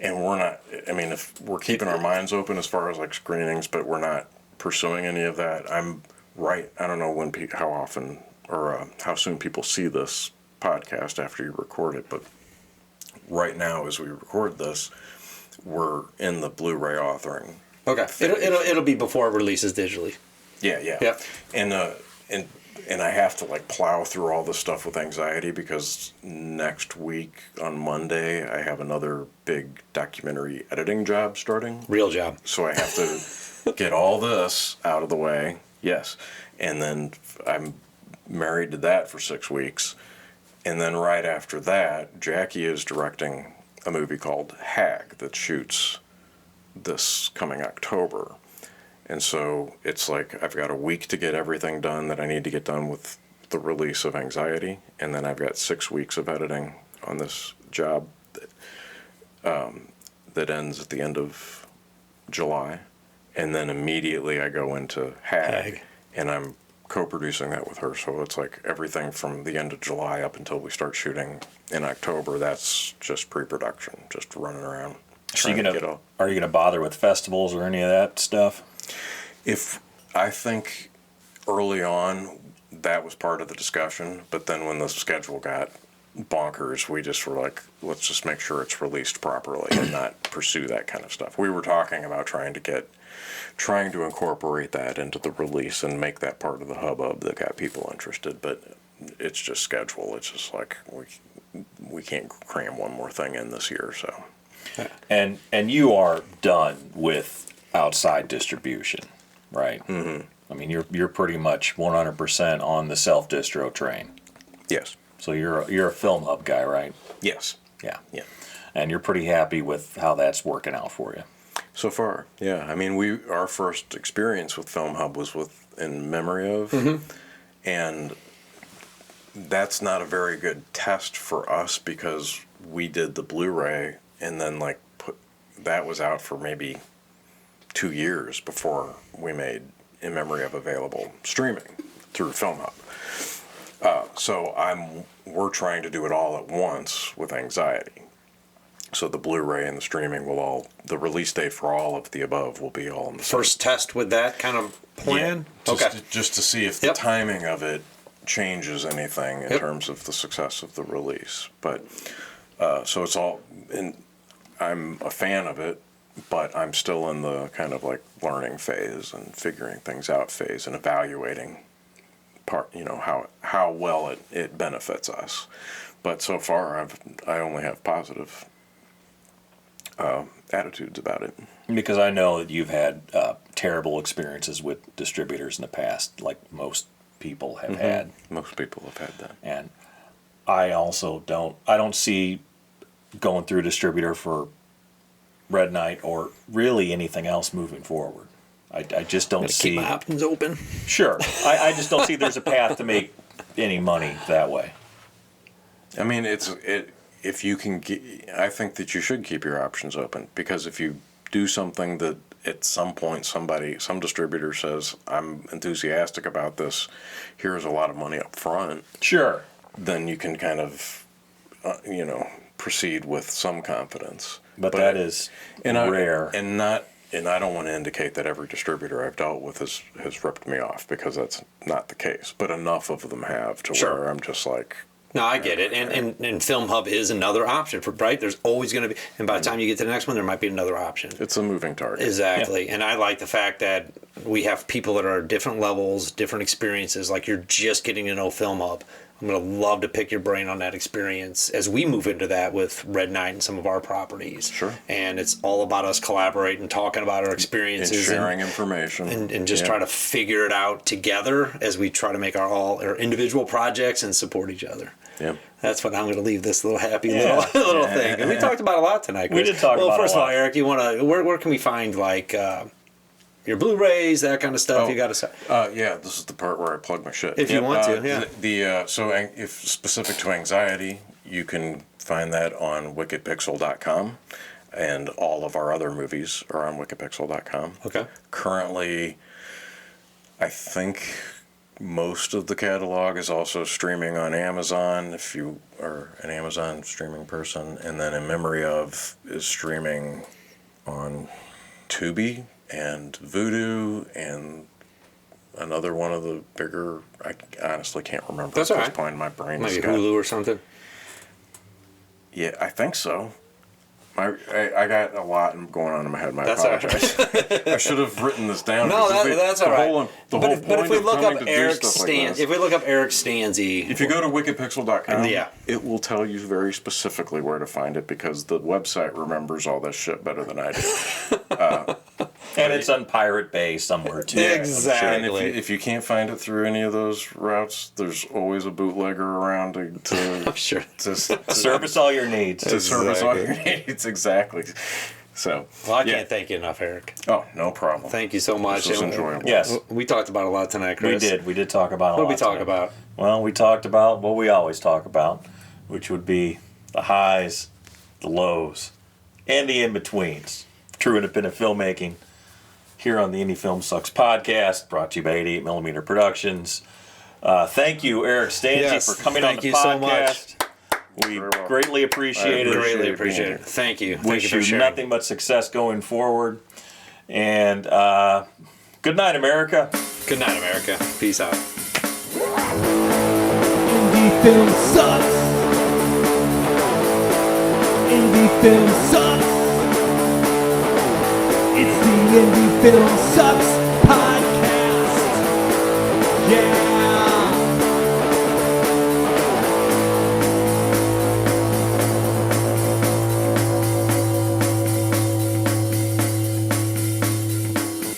And we're not, if we're keeping our minds open as far as like screenings, but we're not pursuing any of that. I don't know how often or how soon people see this podcast after you record it, but right now as we record this, we're in the Blu-ray authoring. Okay, it'll be before it releases digitally. Yeah. And I have to like plow through all this stuff with anxiety, because next week on Monday I have another big documentary editing job starting. Real job. So I have to get all this out of the way. Yes. And then I'm married to that for 6 weeks. And then right after that, Jackie is directing a movie called Hag that shoots this coming October. And so it's like I've got a week to get everything done that I need to get done with the release of Anxiety, and then I've got 6 weeks of editing on this job that ends at the end of July. And then immediately I go into Hag, and I'm co-producing that with her. So it's like everything from the end of July up until we start shooting in October, that's just pre-production, just running around. So are you gonna bother with festivals or any of that stuff? I think early on that was part of the discussion. But then when the schedule got bonkers, we just were like, let's just make sure it's released properly and not pursue that kind of stuff. We were talking about trying to incorporate that into the release and make that part of the hubbub that got people interested, but it's just schedule. It's just like we can't cram one more thing in this year. So, and you are done with outside distribution, right? Mm-hmm. I mean, you're pretty much 100% on the self-distro train. yes, So you're a Film Hub guy, right? yes, Yeah. yeah. And you're pretty happy with how that's working out for you. So far, yeah. I mean, our first experience with Film Hub was with In Memory Of, and that's not a very good test for us because we did the Blu-ray and then that was out for maybe 2 years before we made In Memory Of available streaming through Film Hub. So we're trying to do it all at once with Anxiety. So the Blu-ray and the streaming the release date for all of the above will be all in the First test with that kind of plan? Just to see if the timing of it changes anything in terms of the success of the release. But, so it's all, and I'm a fan of it, but I'm still in the kind of like learning phase and figuring things out phase and evaluating how well it benefits us. But so far I only have positive attitudes about it. Because I know that you've had terrible experiences with distributors in the past, like most people have had. Most people have had that. And I also don't see going through a distributor for Red Knight or really anything else moving forward. I just don't see. Keep my options open. Sure. I just don't see there's a path to make any money that way. I mean, if you can I think that you should keep your options open, because if you do something that at some point some distributor says, I'm enthusiastic about this, here's a lot of money up front. Sure. Then you can kind of, proceed with some confidence. But that is rare. And I don't want to indicate that every distributor I've dealt with has ripped me off, because that's not the case. But enough of them have to where I'm just like, no, I get it. And Film Hub is another option, right? There's always going to be, and by the time you get to the next one, there might be another option. It's a moving target. Exactly. Yeah. And I like the fact that we have people that are different levels, different experiences. Like, you're just getting to know Film Hub. I'm going to love to pick your brain on that experience as we move into that with Red Knight and some of our properties. Sure. And it's all about us collaborating, talking about our experiences. And sharing information. And just try to figure it out together as we try to make our individual projects and support each other. Yeah. That's what I'm going to leave this little happy little thing. And we talked about a lot tonight, Chris. We did talk about a lot. Well, first of all, Eric, you want to where can we find your Blu-rays, that kind of stuff? You got to say. Yeah, this is the part where I plug my shit. If you want to, yeah. So if specific to Anxiety, you can find that on wickedpixel.com, and all of our other movies are on wickedpixel.com. Okay. Currently, I think most of the catalog is also streaming on Amazon, if you are an Amazon streaming person, and then In Memory Of is streaming on Tubi and Vudu and another one of the bigger, I honestly can't remember That's at all this right. point. My brain Maybe has got, Hulu or something. Yeah, I think so. I got a lot going on in my head. I That's all apologize. I should have written this down. No, because that's all right. But if we look up Eric Stanze, if you go to wickedpixel.com, Yeah. it will tell you very specifically where to find it, because the website remembers all this shit better than I do. And it's on Pirate Bay somewhere, too. Exactly. And if you can't find it through any of those routes, there's always a bootlegger around to Sure. Service all your needs. to service all your needs. Exactly. So, Well, I can't thank you enough, Eric. Oh, no problem. Thank you so much. This was enjoyable. Yes. We talked about a lot tonight, We Chris. did. We did talk about a lot. What did we talk tonight. about? Well, we talked about what we always talk about, which would be the highs, the lows, and the in-betweens. True independent filmmaking here on the Indie Film Sucks podcast, brought to you by 88mm Productions. Thank you, Eric Stanze, for coming on the Thank you so podcast. much. We greatly appreciate it. Greatly appreciate it. Thank you. Thank Wish you for you sharing. nothing but success going forward. And good night, America. Good night, America. Peace out. Indie film sucks. Indie film sucks. It's the Indie Film Sucks